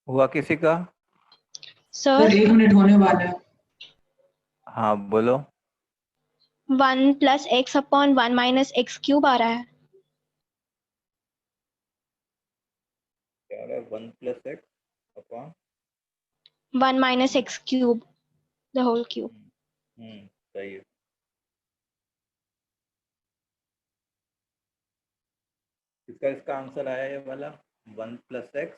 हुआ किसी का? सर सर 1 मिनट होने वाला है। हाँ बोलो। 1 + x/1 - x³ आ रहा है। क्या है 1 + x upon 1 - x³ the whole cube. सही है। इसका आंसर आया ये वाला 1 + x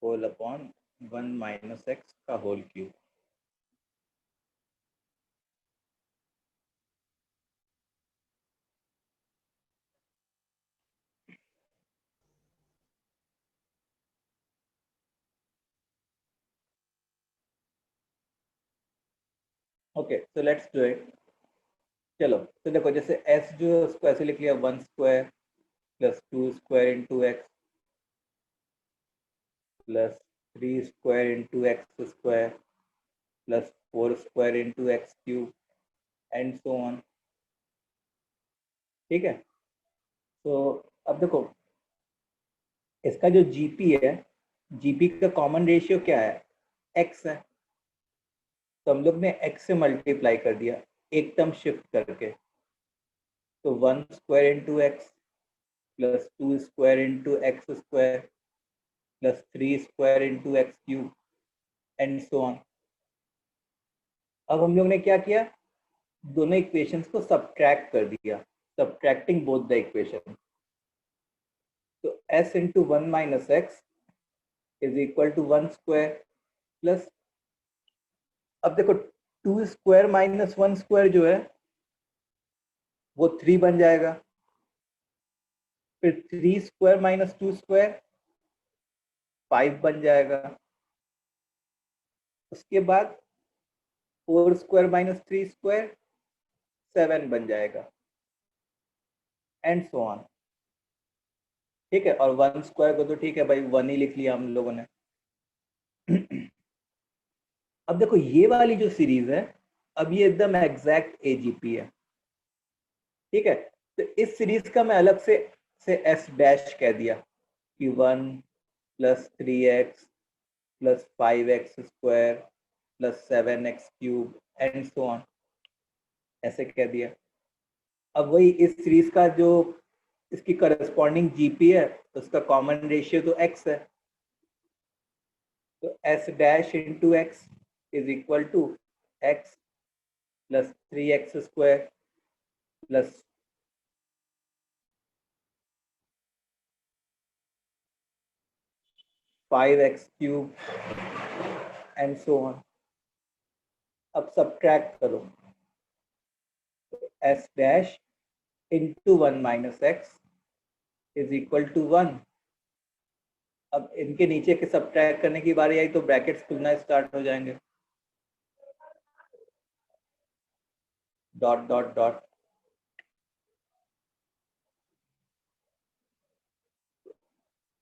होल अपॉन 1 - x का whole cube. Okay so let's do it. चलो तो देखो, जैसे s जो है उसको ऐसे लिख लिया 1² + 2² × x + 3² × x² + 4² × x³ and so on. ठीक है, तो अब देखो इसका जो जीपी है, जीपी का कॉमन रेशियो क्या है? x है। तो हम लोग ने x से मल्टीप्लाई कर दिया एक टर्म शिफ्ट करके, तो 1² × x + 2² × x² + 3² × x³ and so on. अब हम लोग ने क्या किया, दोनों इक्वेशंस को सब्ट्रैक्ट कर दिया, सब्ट्रैक्टिंग बोथ द इक्वेशन। तो s × 1 - x = 1² प्लस, अब देखो 2² - 1² जो है वो 3 बन जाएगा, फिर 3² - 2² 5 बन जाएगा, उसके बाद 4² - 3² 7 बन जाएगा एंड सो ऑन। ठीक है, और 1² को तो ठीक है भाई 1 ही लिख लिया हम लोगों ने। अब देखो ये वाली जो सीरीज है, अब ये एकदम एग्जैक्ट एजीपी है। ठीक है, तो इस सीरीज का मैं अलग से एस डैश कह दिया कि 1 + 3x + 5x² + 7x³ and so on, ऐसे कह दिया। अब वही इस सीरीज का जो इसकी करस्पॉन्डिंग जीपी है, उसका कॉमन रेशियो तो x है, तो s dash into x = x + 3x² + 5x³ and so on. अब सब्ट्रैक्ट करो, s डैश इंटू 1 - x = 1। अब इनके नीचे के सब्ट्रैक्ट करने की बारी आई तो ब्रैकेट्स खुलना स्टार्ट हो जाएंगे, डॉट डॉट डॉट।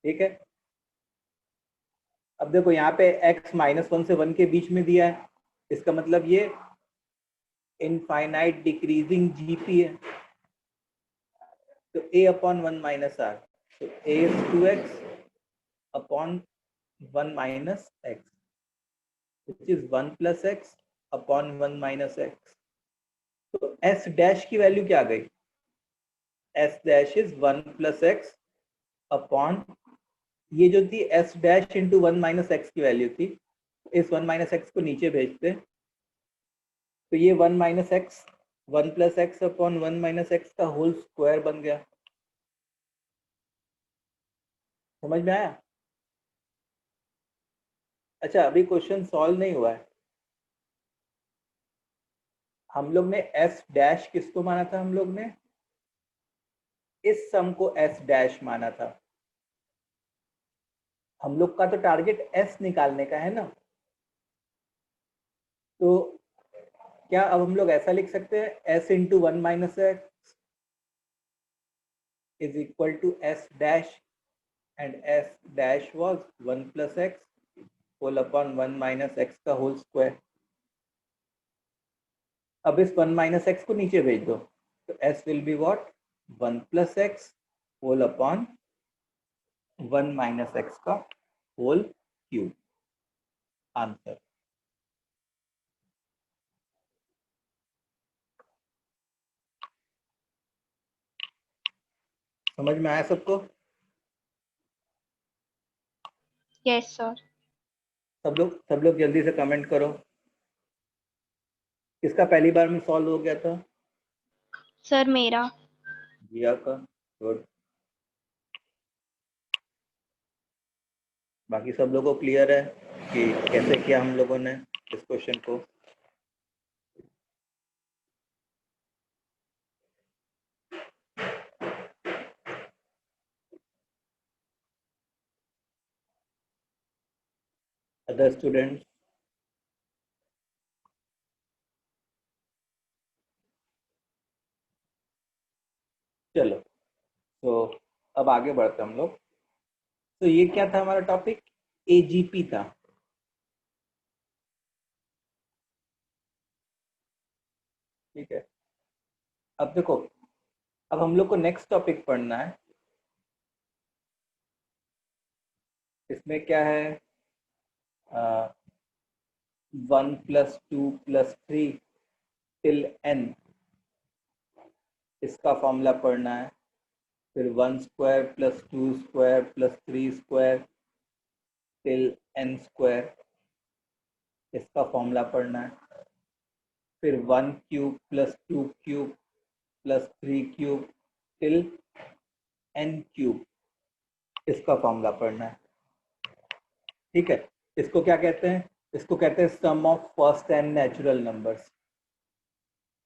ठीक है, अब देखो यहाँ पे x -1 से 1 के बीच में दिया है, इसका मतलब ये इनफाइनाइट डिक्रीजिंग जीपी है। तो a/1 - r, तो a is 2x upon 1 - x, which is 1 + x upon 1 - x। तो s डैश की वैल्यू क्या आ गई? s dash is 1 + x upon, ये जो थी s डैश इंटू 1 - x की वैल्यू थी, इस 1 - x को नीचे भेजते, तो ये 1 - x 1 + x अपॉन 1 - x का होल स्क्वायर बन गया। समझ में आया? अच्छा, अभी क्वेश्चन सॉल्व नहीं हुआ है। हम लोग ने s डैश किसको माना था? हम लोग ने इस सम को s डैश माना था। हम लोग का तो टारगेट s निकालने का है ना, तो क्या अब हम लोग ऐसा लिख सकते हैं s × 1 - x = s dash, and s dash was 1 + x whole upon 1 minus x का होल स्क्वायर। अब इस 1 माइनस एक्स को नीचे भेज दो, तो s will be what 1 plus x whole upon 1 minus x का होल क्यूब। आंसर। समझ में आया सबको? Yes, sir. सब लोग जल्दी से कमेंट करो। किसका पहली बार में सॉल्व हो गया था? Sir, मेरा। जिया का। गुड। बाकी सब लोगों को क्लियर है कि कैसे किया हम लोगों ने इस क्वेश्चन को? Other students? चलो, तो अब आगे बढ़ते हम लोग। तो ये क्या था हमारा टॉपिक? एजीपी था। ठीक है, अब देखो, अब हम लोग को नेक्स्ट टॉपिक पढ़ना है। इसमें क्या है? 1 प्लस 2 प्लस 3 टिल n, इसका फॉर्मूला पढ़ना है। फिर 1 square plus 2 square plus 3 square till n square, इसका फॉर्मूला पढ़ना है। फिर 1 cube plus 2 cube plus 3 cube till n cube, इसका फॉर्मूला पढ़ना है। ठीक है, इसको क्या कहते हैं? इसको कहते हैं sum of first n natural numbers.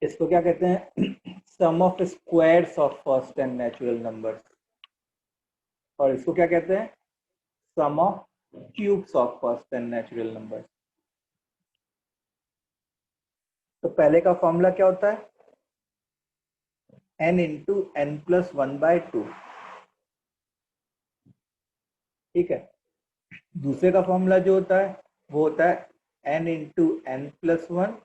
इसको क्या कहते हैं? Sum of squares of first n natural numbers. और इसको क्या कहते हैं? Sum of cubes of first n natural numbers. तो पहले का फॉर्मूला क्या होता है? n into n plus 1/2। ठीक है, दूसरे का फॉर्मूला जो होता है वो होता है n into n plus 1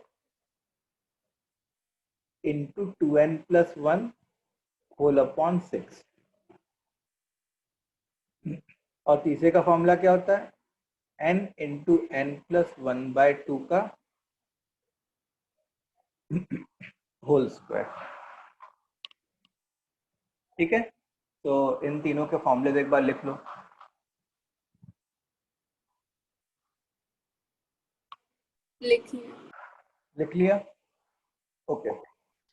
into 2n plus 1 whole upon 6। और तीसरे का फॉर्मूला क्या होता है? n इंटू n प्लस 1/2 का होल स्क्वायर। ठीक है, तो इन तीनों के फॉर्मूले एक बार लिख लो। लिख लिया। लिख लिया? ओके।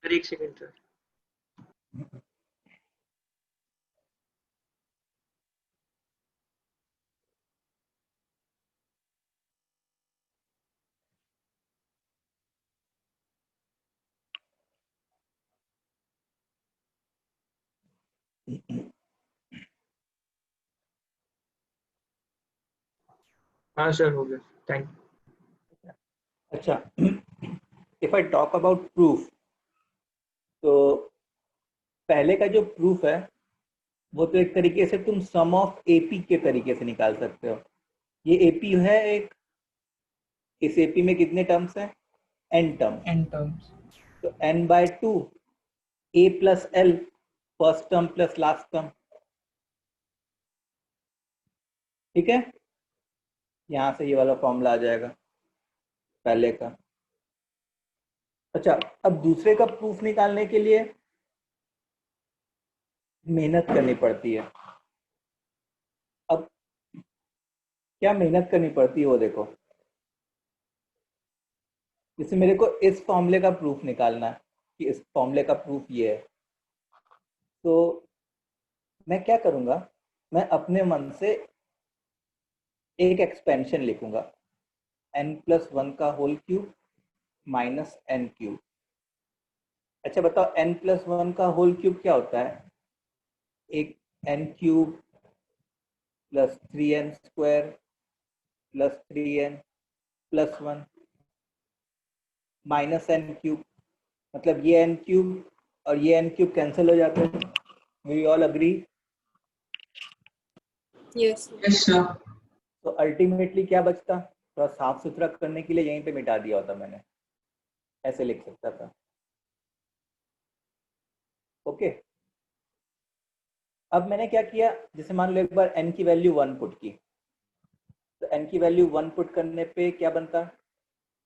सर एक सेकंड सर। हाँ सर हो गया, थैंक यू। अच्छा, if I talk about proof, तो पहले का जो प्रूफ है वो तो एक तरीके से तुम सम ऑफ एपी के तरीके से निकाल सकते हो। ये एपी है एक, इस एपी में कितने टर्म्स हैं? n terms. n terms. तो n/2 a plus L, first term plus last term. ठीक है, यहां से ये वाला फॉर्मूला आ जाएगा पहले का। अच्छा, अब दूसरे का प्रूफ निकालने के लिए मेहनत करनी पड़ती है। अब क्या मेहनत करनी पड़ती है वो देखो। जैसे मेरे को इस फॉर्मूले का प्रूफ निकालना है कि इस फॉर्मूले का प्रूफ ये है, तो मैं क्या करूंगा? मैं अपने मन से एक एक्सपेंशन लिखूंगा, n प्लस 1 का whole cube minus n cube. अच्छा बताओ, n प्लस 1 का होल क्यूब क्या होता है? एक n cube plus 3n square plus 3n plus 1 minus n cube. मतलब ये n क्यूब और ये n क्यूब कैंसिल हो जाते हैं। We all agree? Yes. Yes, sir. तो अल्टीमेटली क्या बचता, थोड़ा साफ सुथरा करने के लिए यहीं पे मिटा दिया होता मैंने, ऐसे लिख सकता था। ओके, अब मैंने क्या किया, जैसे मान लो एक बार n की वैल्यू 1 पुट की, तो n की वैल्यू 1 पुट करने पे क्या बनता,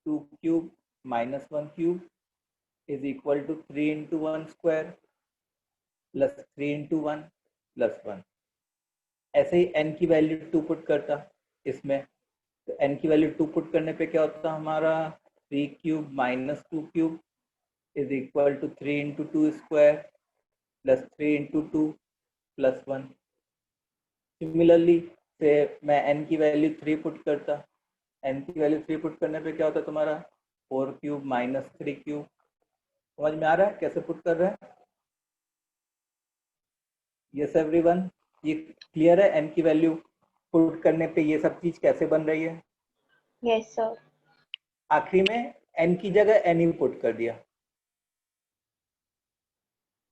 2 cube minus 1 cube is equal to 3 into 1 square plus 3 into 1 plus 1। ऐसे ही n की वैल्यू 2 पुट करता इसमें, तो n की वैल्यू 2 पुट करने पे क्या होता हमारा, 3 cube minus 2 cube is equal to 3 into 2 square plus 3 into 2 plus 1। Similarly से मैं n की वैल्यू 3 पुट करता, n की वैल्यू 3 पुट करने पे क्या होता तुम्हारा, 4 क्यूब माइनस 3 क्यूब। समझ में आ रहा है कैसे पुट कर रहे हैं? यस एवरीवन, ये क्लियर है n की वैल्यू पुट करने पे ये सब चीज कैसे बन रही है? Yes, sir. आखिरी में n की जगह n ही पुट कर दिया,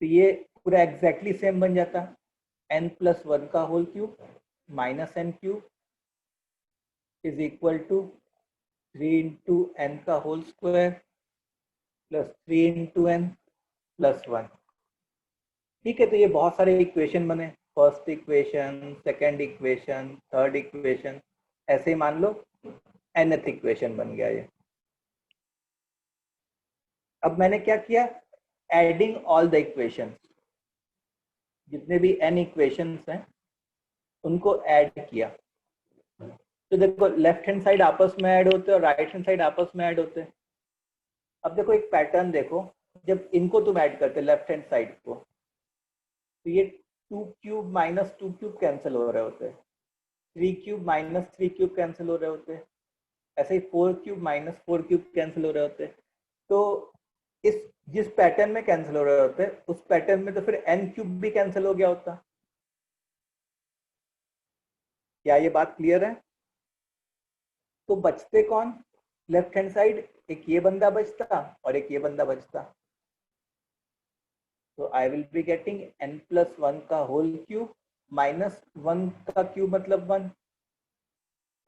तो ये पूरा एग्जैक्टली सेम बन जाता, n प्लस 1 का whole cube minus n cube is equal to 3 into n का whole square plus 3 into n plus 1। ठीक है, तो ये बहुत सारे इक्वेशन बने, first equation, second equation, third equation, ऐसे ही मान लो nth इक्वेशन बन गया ये। अब मैंने क्या किया, एडिंग ऑल द इक्वेशंस, जितने भी n इक्वेशंस हैं उनको ऐड किया, तो देखो लेफ्ट हैंड साइड आपस में ऐड होते हैं और राइट हैंड साइड आपस में ऐड होते हैं। अब देखो एक पैटर्न देखो, जब इनको तुम ऐड करते लेफ्ट हैंड साइड को, तो ये 2 क्यूब माइनस 2 क्यूब कैंसिल हो रहे होते हैं, 3 क्यूब माइनस 3 क्यूब कैंसिल हो रहे होते हैं, ऐसे ही 4 क्यूब माइनस 4 क्यूब कैंसिल हो रहे होते हैं। तो इस जिस पैटर्न में कैंसिल हो रहे होते हैं उस पैटर्न में तो फिर n क्यूब भी कैंसिल हो गया होता। क्या ये बात क्लियर है? तो बचते कौन लेफ्ट हैंड साइड, एक ये बंदा बचता और एक ये बंदा बचता। तो I will be getting n plus 1 का होल क्यूब माइनस 1 का क्यूब मतलब 1।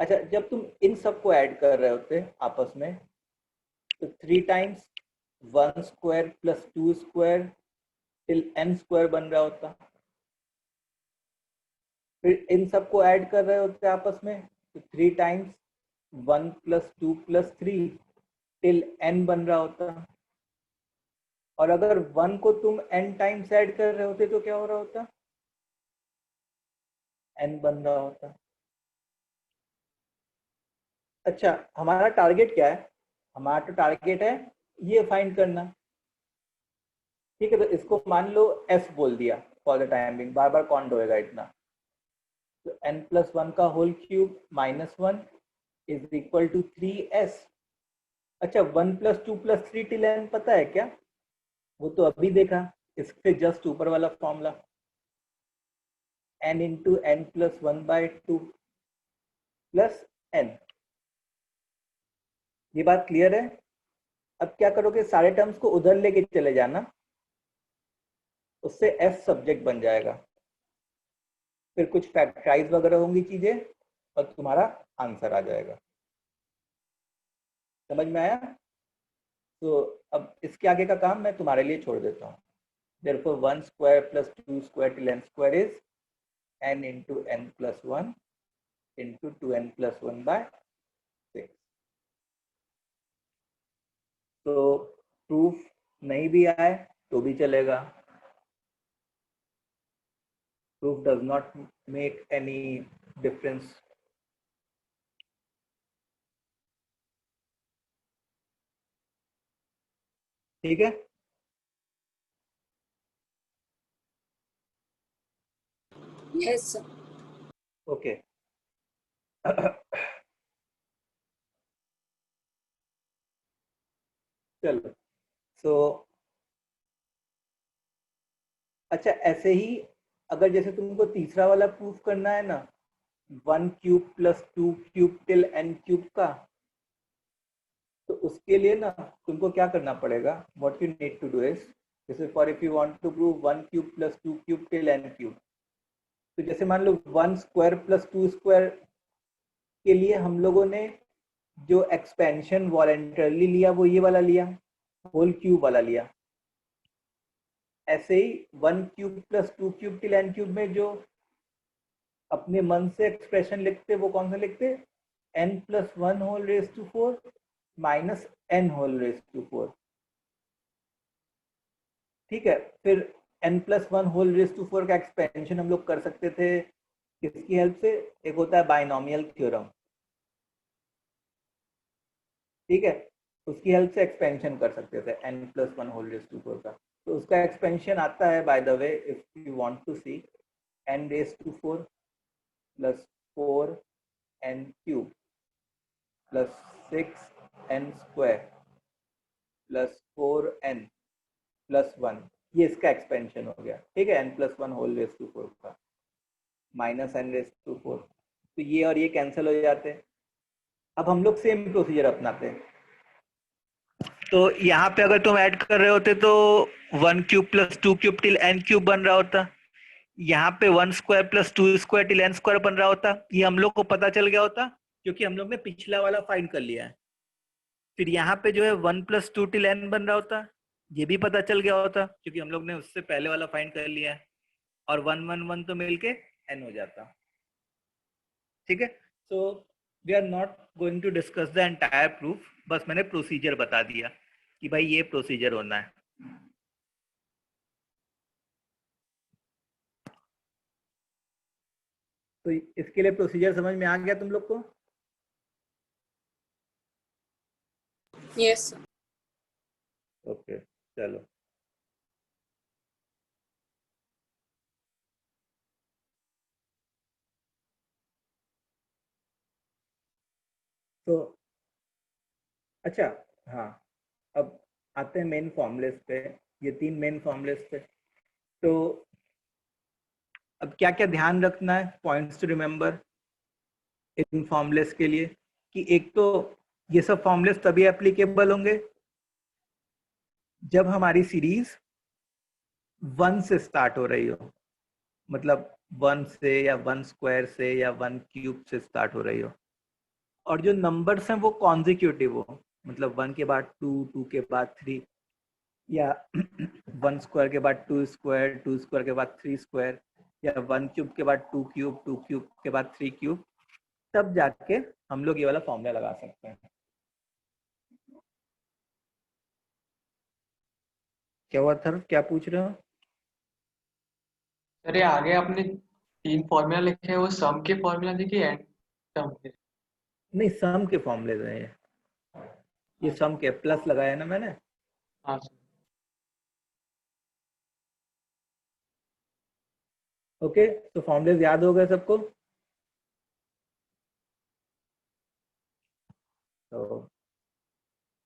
अच्छा, जब तुम इन सबको ऐड कर रहे होते आपस में, तो 3 times 1 square plus 2 square till n square बन रहा होता। फिर इन सबको ऐड कर रहे होते आपस में, तो 3 times 1 plus 2 plus 3 till n बन रहा होता। और अगर 1 को तुम n टाइम्स ऐड कर रहे होते तो क्या हो रहा होता, n बन रहा होता। अच्छा, हमारा टारगेट क्या है? हमारा तो टारगेट है ये फाइंड करना। ठीक है, तो इसको मान लो s बोल दिया फॉर द टाइम बिंग, बार बार कौन ढोएगा इतना। तो n प्लस 1 का whole cube minus 1 is equal to 3s। अच्छा, 1 प्लस 2 प्लस 3 टिल n पता है क्या? वो तो अभी देखा, इससे जस्ट ऊपर वाला formula, n into n plus 1 by 2 plus n। ये बात क्लियर है? अब क्या करोगे, सारे टर्म्स को उधर लेके चले जाना, उससे s सब्जेक्ट बन जाएगा, फिर कुछ फैक्टराइज वगैरह होंगी चीजें और तुम्हारा आंसर आ जाएगा। समझ में आया? तो अब इसके आगे का काम मैं तुम्हारे लिए छोड़ देता हूँ। Therefore 1 square plus 2 square till n square is n into n plus 1 into 2n plus 1 by 6। तो प्रूफ नहीं भी आए तो भी चलेगा, proof does not make any difference. ठीक है, Yes, sir. ओके। चलो, सो अच्छा, ऐसे ही अगर जैसे तुमको तीसरा वाला प्रूफ करना है ना, 1 cube plus 2 cube till n cube का, तो उसके लिए ना तुमको क्या करना पड़ेगा, what you need to do is, this is for if you want to prove 1 cube plus 2 cube till n cube. तो जैसे मान लो 1 स्क्वायर प्लस 2 स्क्वायर के लिए हम लोगों ने जो एक्सपेंशन वॉलेंटरली लिया वो ये वाला लिया, होल क्यूब वाला लिया। ऐसे ही 1 cube plus 2 cube till n cube में जो अपने मन से एक्सप्रेशन लिखते वो कौन सा लिखते, n plus 1 whole raise to 4 minus n whole raise to 4। ठीक है, फिर n plus 1 whole raise to 4 का एक्सपेंशन हम लोग कर सकते थे किसकी हेल्प से, एक होता है बाइनोमियल थ्योरम। ठीक है, उसकी हेल्प से एक्सपेंशन कर सकते थे n plus 1 whole raise to 4 का। तो उसका एक्सपेंशन आता है, by the way if you want to see, n raise to 4 plus 4 n cube plus 6 n square plus 4 n plus 1, ये इसका एक्सपेंशन हो गया। ठीक है, n plus 1 whole raise to 4 का माइनस n रेज टू 4, तो ये और ये कैंसिल हो जाते हैं। अब हम लोग सेम प्रोसीजर अपनाते हैं। तो यहाँ पे अगर तुम ऐड कर रहे होते तो 1 cube plus 2 cube till n cube बन रहा होता, यहाँ पे 1 square plus 2 square till n square बन रहा होता। ये हम लोग को पता चल गया होता क्योंकि हम लोग ने पिछला वाला फाइंड कर लिया है। फिर यहाँ पे जो है 1 प्लस 2 टिल n बन रहा होता, ये भी पता चल गया होता क्योंकि हम लोग ने उससे पहले वाला फाइंड कर लिया है, और 1 1 1 तो मिलके n हो जाता। ठीक है, so we are not going to discuss the entire proof, बस मैंने प्रोसीजर बता दिया कि भाई ये प्रोसीजर होना है। तो इसके लिए प्रोसीजर समझ में आ गया तुम लोग को? Yes. ओके, चलो। तो अच्छा, हाँ, अब आते हैं मेन फॉर्मूलेस पे। ये 3 मेन फॉर्मूलेस पे, तो अब क्या क्या ध्यान रखना है, points to remember in formulas के लिए, कि एक तो ये सब फॉर्मूलेस तभी एप्लीकेबल होंगे जब हमारी सीरीज 1 से स्टार्ट हो रही हो, मतलब 1 से या 1 स्क्वायर से या 1 क्यूब से स्टार्ट हो रही हो, और जो नंबर्स हैं वो कॉन्जिक्यूटिव हो, मतलब 1 के बाद 2, 2 के बाद 3, या 1 स्क्वायर के बाद 2 स्क्वायर, 2 स्क्वायर के बाद 3 स्क्वायर, या 1 क्यूब के बाद 2 क्यूब, 2 क्यूब के बाद 3 क्यूब, तब जाके हम लोग ये वाला फॉर्मूला लगा सकते हैं। क्या हुआ सर, क्या पूछ रहे हो? सर ये आगे आपने 3 फॉर्मूला लिखे हैं, वो सम के फॉर्मूला लिखे एंड सम के? नहीं, सम के फॉर्मूले हैं ये सम के प्लस लगाया ना मैंने। हाँ सर। ओके, तो फॉर्मूले याद हो गए सबको? तो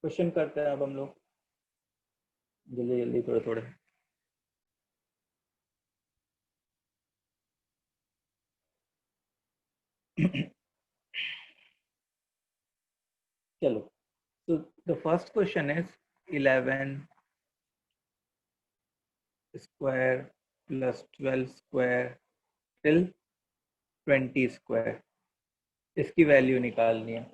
क्वेश्चन करते हैं अब हम लोग जल्दी जल्दी, थोड़े थोड़े। चलो, तो the first question is 11 square plus 12 square till 20 square, इसकी वैल्यू निकालनी है।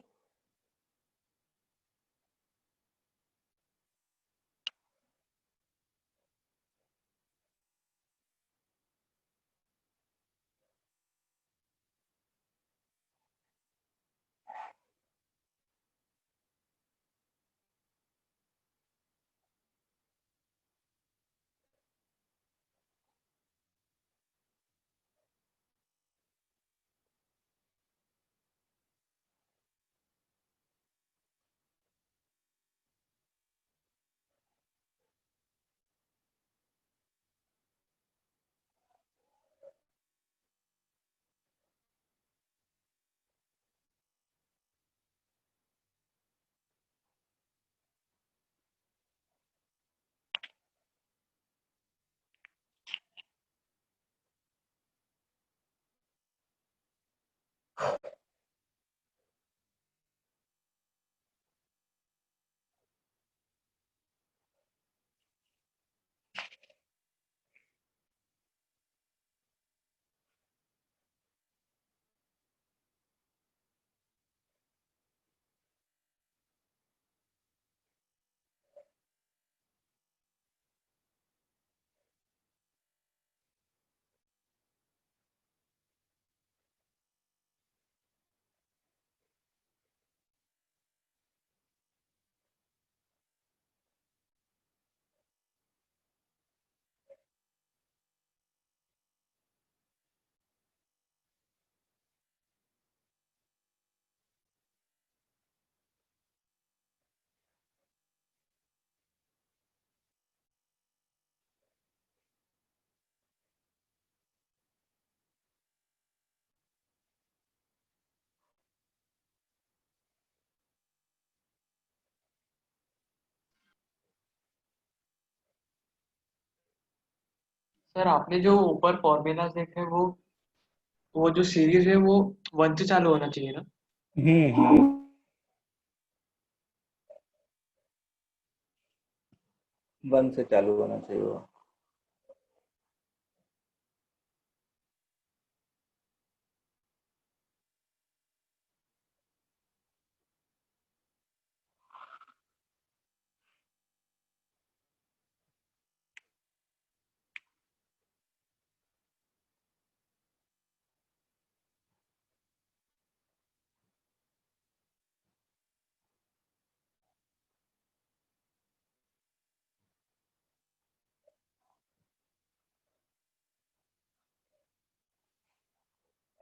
सर आपने जो ऊपर फॉर्मूलाज देखे वो जो सीरीज है वो 1 से चालू होना चाहिए ना? हम्म 1 से चालू होना चाहिए वो।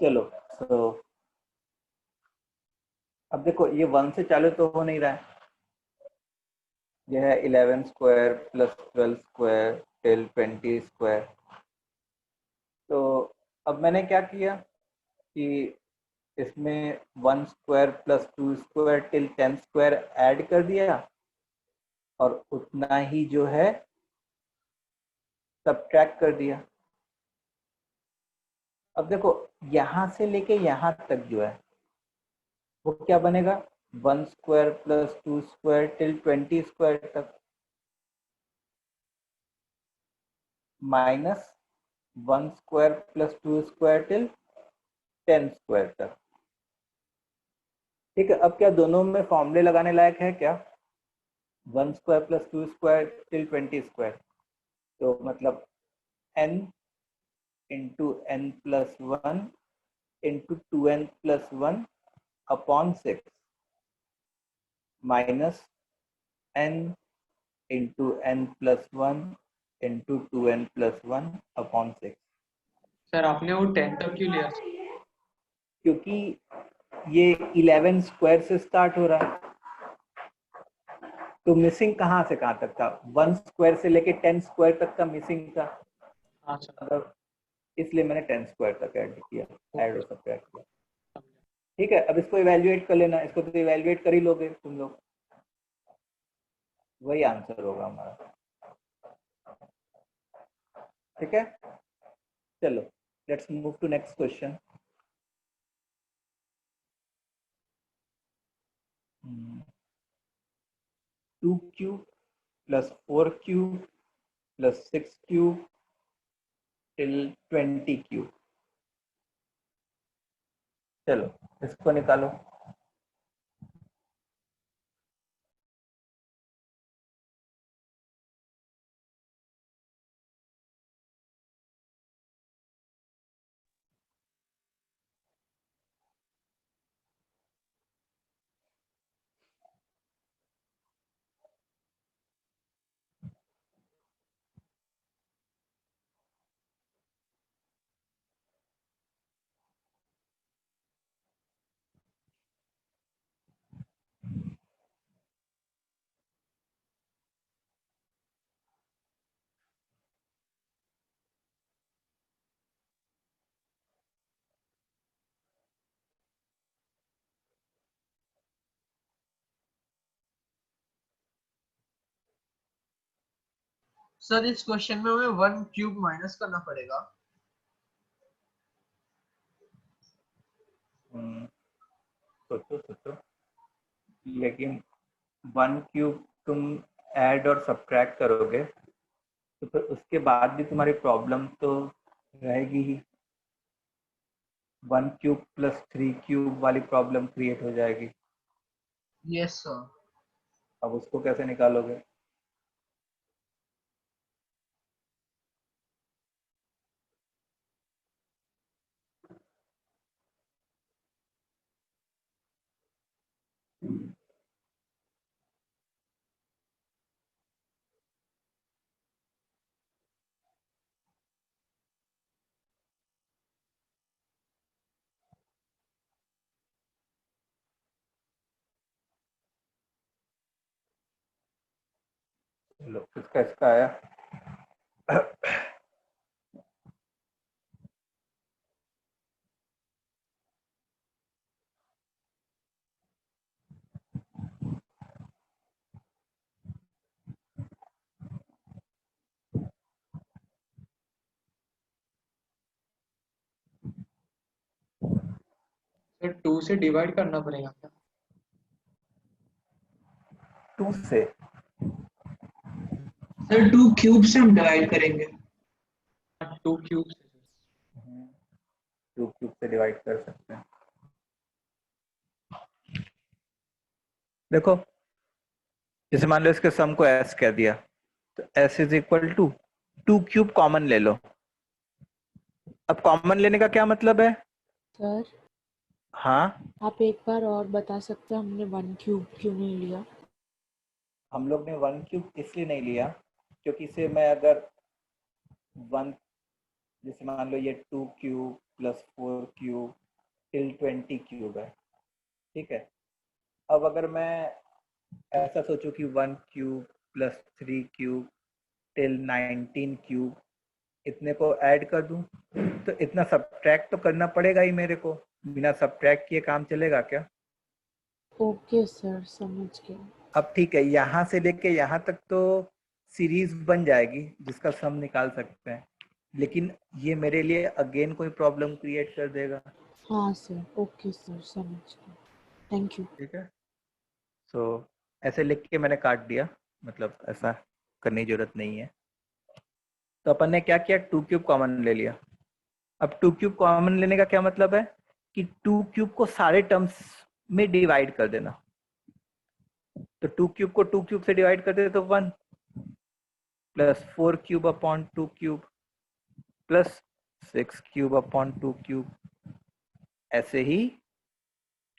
चलो तो अब देखो ये 1 से चालू तो हो नहीं रहा है। यह है 11 square plus 12 square till 20 square. तो अब मैंने क्या किया कि इसमें 1 square plus 2 square till 10 square add कर दिया और उतना ही जो है सब्ट्रैक्ट कर दिया। अब देखो यहां से लेके यहां तक जो है वो क्या बनेगा, 1 square plus 2 square till 20 square तक minus 1 square plus 2 square till 10 square तक। ठीक है, अब क्या दोनों में फॉर्मूले लगाने लायक है क्या? 1 square plus 2 square till 20 square, तो मतलब n into n plus 1 into 2n plus 1 upon 6 minus n into n plus 1 into 2n plus 1 upon 6। Sir आपने वो 10 तक क्यों लिया? क्योंकि ये 11 स्क्वायर से स्टार्ट हो रहा है, तो मिसिंग कहाँ से कहाँ तक था? 1 स्क्वायर से लेके 10 स्क्वायर तक का मिसिंग था। हाँ सर। अगर इसलिए मैंने 10 स्क्वायर तक ऐड किया, ऐड और सब्ट्रैक्ट किया। ठीक है, अब इसको इवैल्यूएट कर लेना, इसको तो इवैल्यूएट कर ही लोगे तुम लोग, वही आंसर होगा हमारा। ठीक है, चलो let's move to next question. 2 cube plus 4 cube plus 6 cube till 20 cube. चलो इसको निकालो। सर इस क्वेश्चन में हमें 1 क्यूब माइनस करना पड़ेगा। सोचो सोचो, लेकिन 1 क्यूब तुम ऐड और सब्ट्रैक्ट करोगे तो फिर उसके बाद भी तुम्हारी प्रॉब्लम तो रहेगी ही। 1 क्यूब प्लस 3 क्यूब वाली प्रॉब्लम क्रिएट हो जाएगी। Yes sir. अब उसको कैसे निकालोगे? चलो इसका इसका आया। सर 2 से डिवाइड करना पड़ेगा क्या? 2 से सर 2 क्यूब से हम डिवाइड करेंगे। 2 क्यूब से। 2 क्यूब से डिवाइड कर सकते हैं। देखो जैसे मान लो इसके सम को s कह दिया, तो s is equal to 2 cube common ले लो। अब कॉमन लेने का क्या मतलब है? सर हाँ, आप एक बार और बता सकते हैं हमने 1 क्यूब क्यों नहीं लिया? हम लोग ने 1 क्यूब इसलिए नहीं लिया क्योंकि इसे मैं अगर 1, जैसे मान लो ये 2 cube plus 4 cube till 20 cube है, ठीक है। अब अगर मैं ऐसा सोचूं कि 1 cube plus 3 cube till 19 cube, इतने को ऐड कर दूं, तो इतना सब्ट्रैक्ट तो करना पड़ेगा ही मेरे को। बिना सब्ट्रैक्ट किए काम चलेगा क्या? ओके सर, समझ गए। अब ठीक है, यहाँ से लेके यहाँ तक तो सीरीज बन जाएगी जिसका सम निकाल सकते हैं, लेकिन ये मेरे लिए अगेन कोई प्रॉब्लम क्रिएट कर देगा। हाँ सर, ओके सर, समझ गए। Thank you. ठीक है, सो ऐसे लिख के मैंने काट दिया, मतलब ऐसा करने की जरूरत नहीं है। तो अपन ने क्या किया, 2 क्यूब कॉमन ले लिया। अब 2 क्यूब कॉमन लेने का क्या मतलब है कि 2 क्यूब को सारे टर्म्स में डिवाइड कर देना। तो 2 क्यूब को 2 क्यूब से डिवाइड कर दे तो 1 plus 4 cube upon 2 cube plus 6 cube upon 2 cube, ऐसे ही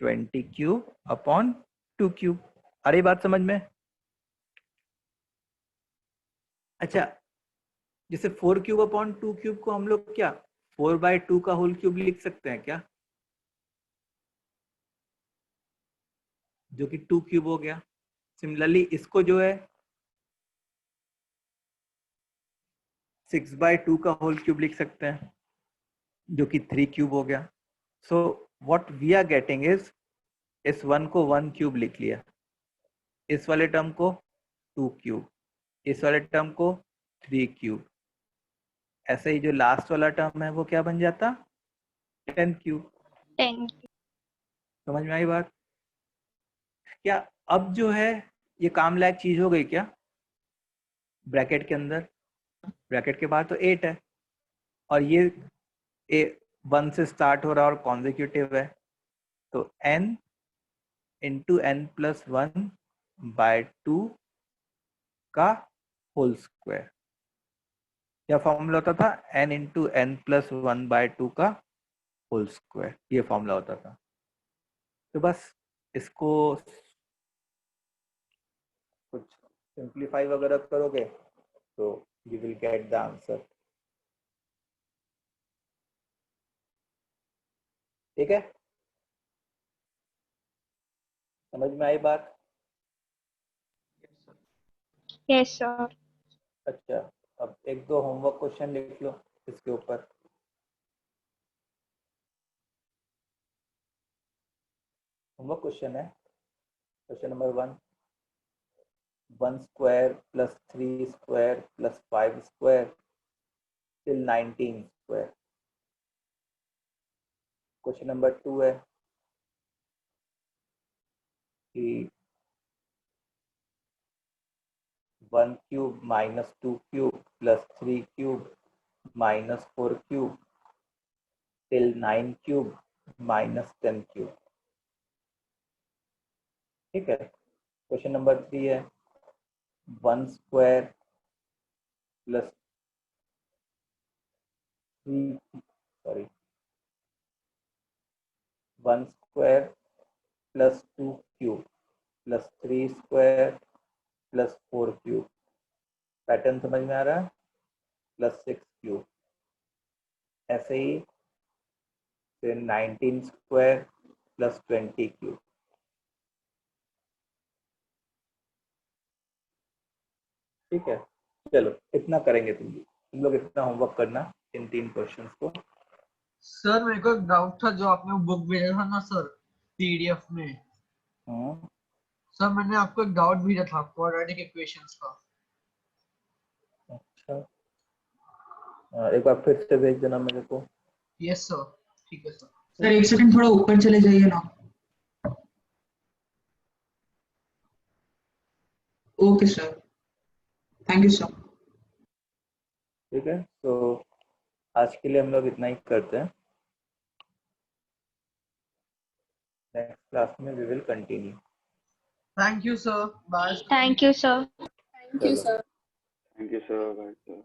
20 क्यूब अपॉन 2 क्यूब। आ रही बात समझ में? अच्छा, जैसे 4 क्यूब अपॉन 2 क्यूब को हम लोग क्या 4/2 का होल क्यूब लिख सकते हैं क्या, जो कि 2 क्यूब हो गया। सिमिलरली इसको जो है 6/2 का होल क्यूब लिख सकते हैं, जो कि 3 क्यूब हो गया। So what we are getting is, इस 1 को 1 क्यूब लिख लिया, इस वाले टर्म को 2 क्यूब, इस वाले टर्म को 3 क्यूब, ऐसे ही जो लास्ट वाला टर्म है वो क्या बन जाता 10 क्यूब। 10. समझ में आई बात? क्या अब जो है ये काम लायक चीज हो गई क्या? ब्रैकेट के अंदर, ब्रैकेट के बाहर तो 8 है, और ये 1 से स्टार्ट हो रहा है और कॉन्जिक्यूटिव है, तो n इंटू n प्लस 1/2 का होल स्क्वायर। क्या फॉर्मूला होता था? n इंटू n प्लस 1/2 का होल स्क्वायर, ये फॉर्मूला होता था। तो बस इसको कुछ सिंप्लीफाई वगैरह करोगे तो you will get the answer. ठीक है, समझ में आई बात? Yes, sir. अच्छा, अब 1-2 होमवर्क क्वेश्चन लिख लो इसके ऊपर। होमवर्क क्वेश्चन है question number 1, 1 square plus 3 square plus 5 square till 19 square. Question number 2 है कि 1 cube minus 2 cube plus 3 cube minus 4 cube till 9 cube minus 10 cube. ठीक है, क्वेश्चन नंबर 3 है 1 square plus 1 square plus 2 cube plus 3 square plus 4 cube, pattern समझ में आ रहा है, plus 6 cube, ऐसे ही फिर 19 स्क्वायर प्लस 20 क्यूब। ठीक है, चलो इतना करेंगे, तुम लोग इतना होमवर्क करना इन 3 क्वेश्चंस को। सर मेरे को एक डाउट था, जो आपने बुक भेजा था ना सर पीडीएफ में, सर मैंने आपको एक डाउट भेजा था क्वाड्रेटिक इक्वेशंस का। अच्छा, एक बार फिर से भेज देना मेरे को। यस सर, ठीक है सर। सर एक सेकंड थोड़ा ऊपर चले जाइए ना. Okay sir. Thank you sir. ठीक है, तो आज के लिए हम लोग इतना ही करते हैं. नेक्स्ट क्लास में we will continue. Thank you sir. Bye. Thank you, sir. Thank you, sir. Thank you sir. Bye sir.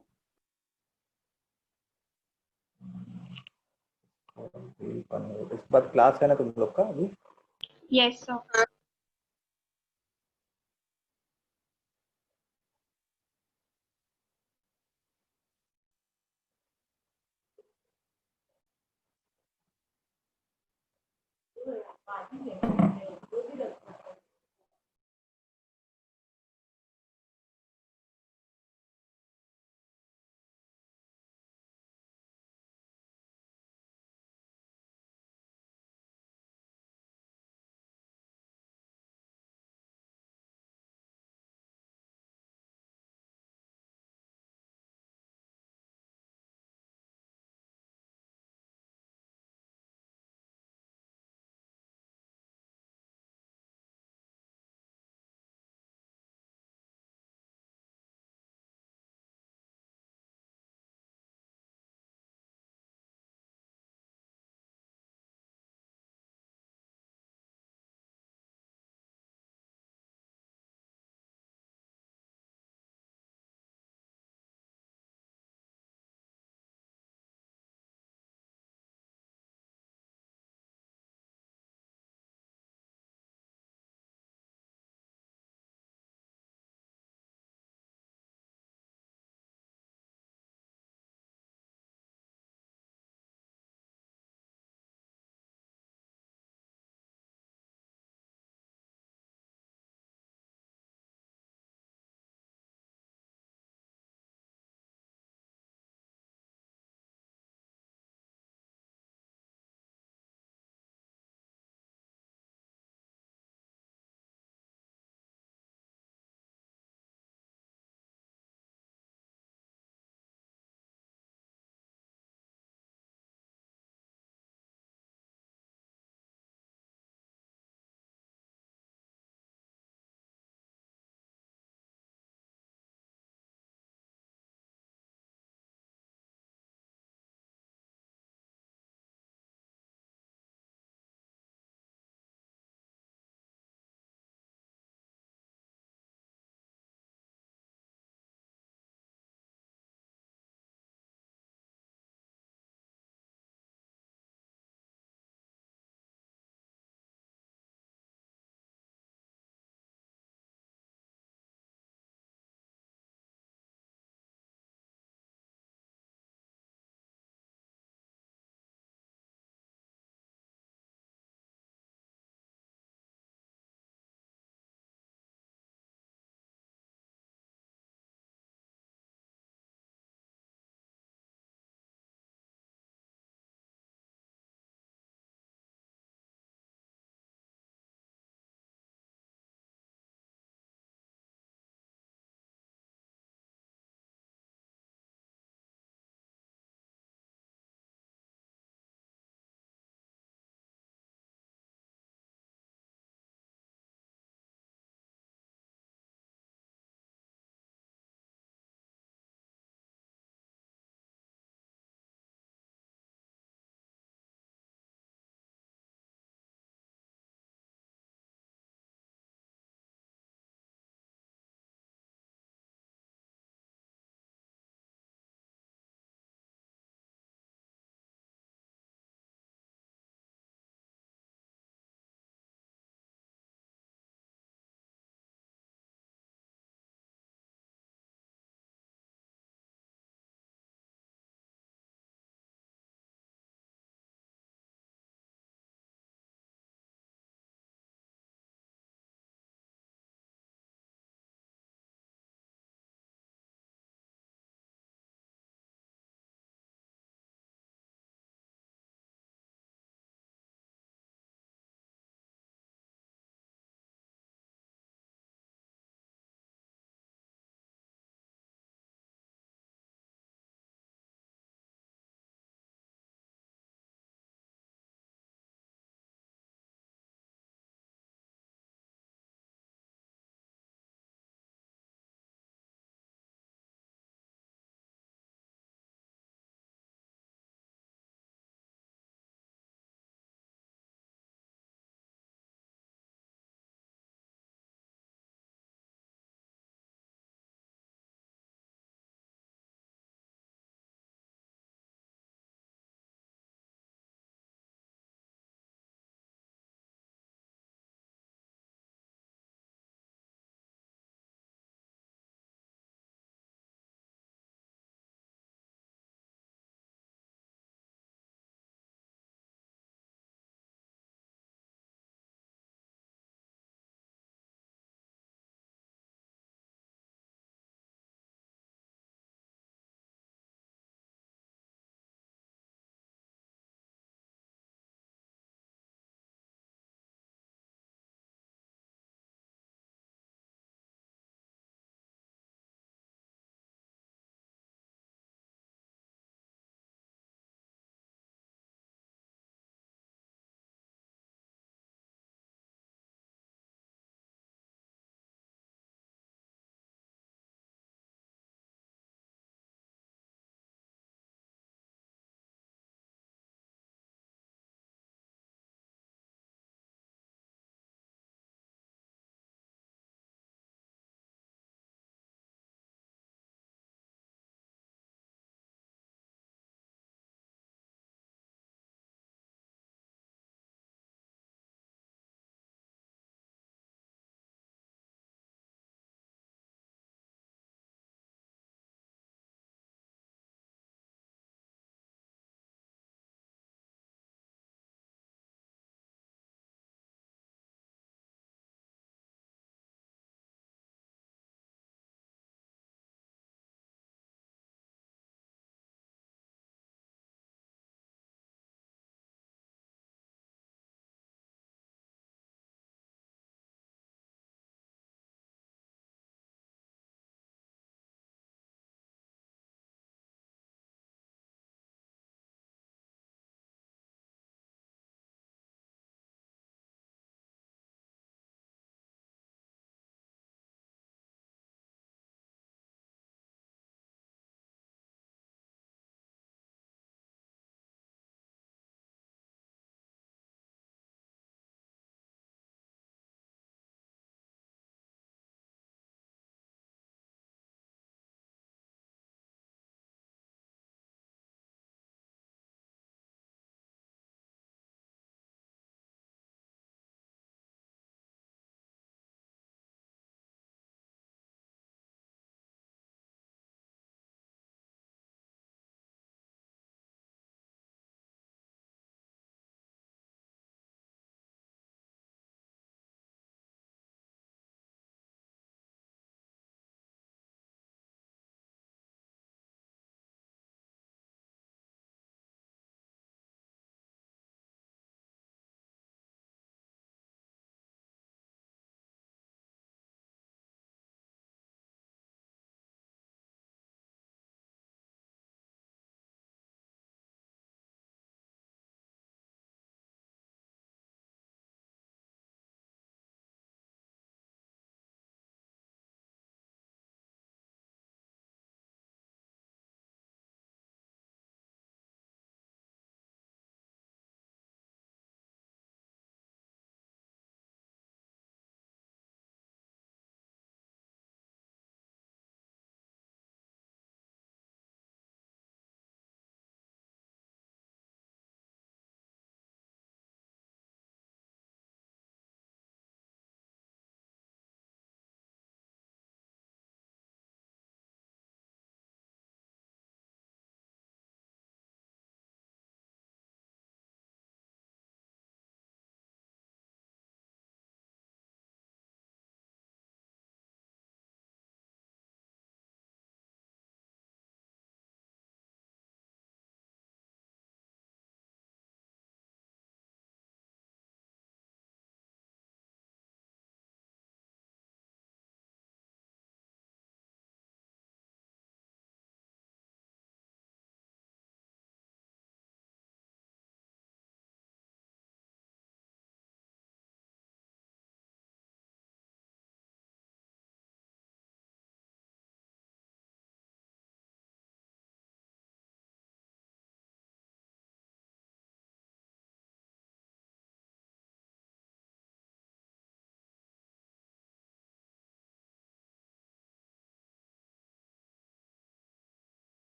इस बार क्लास है ना तुम लोग का अभी? Yes, sir.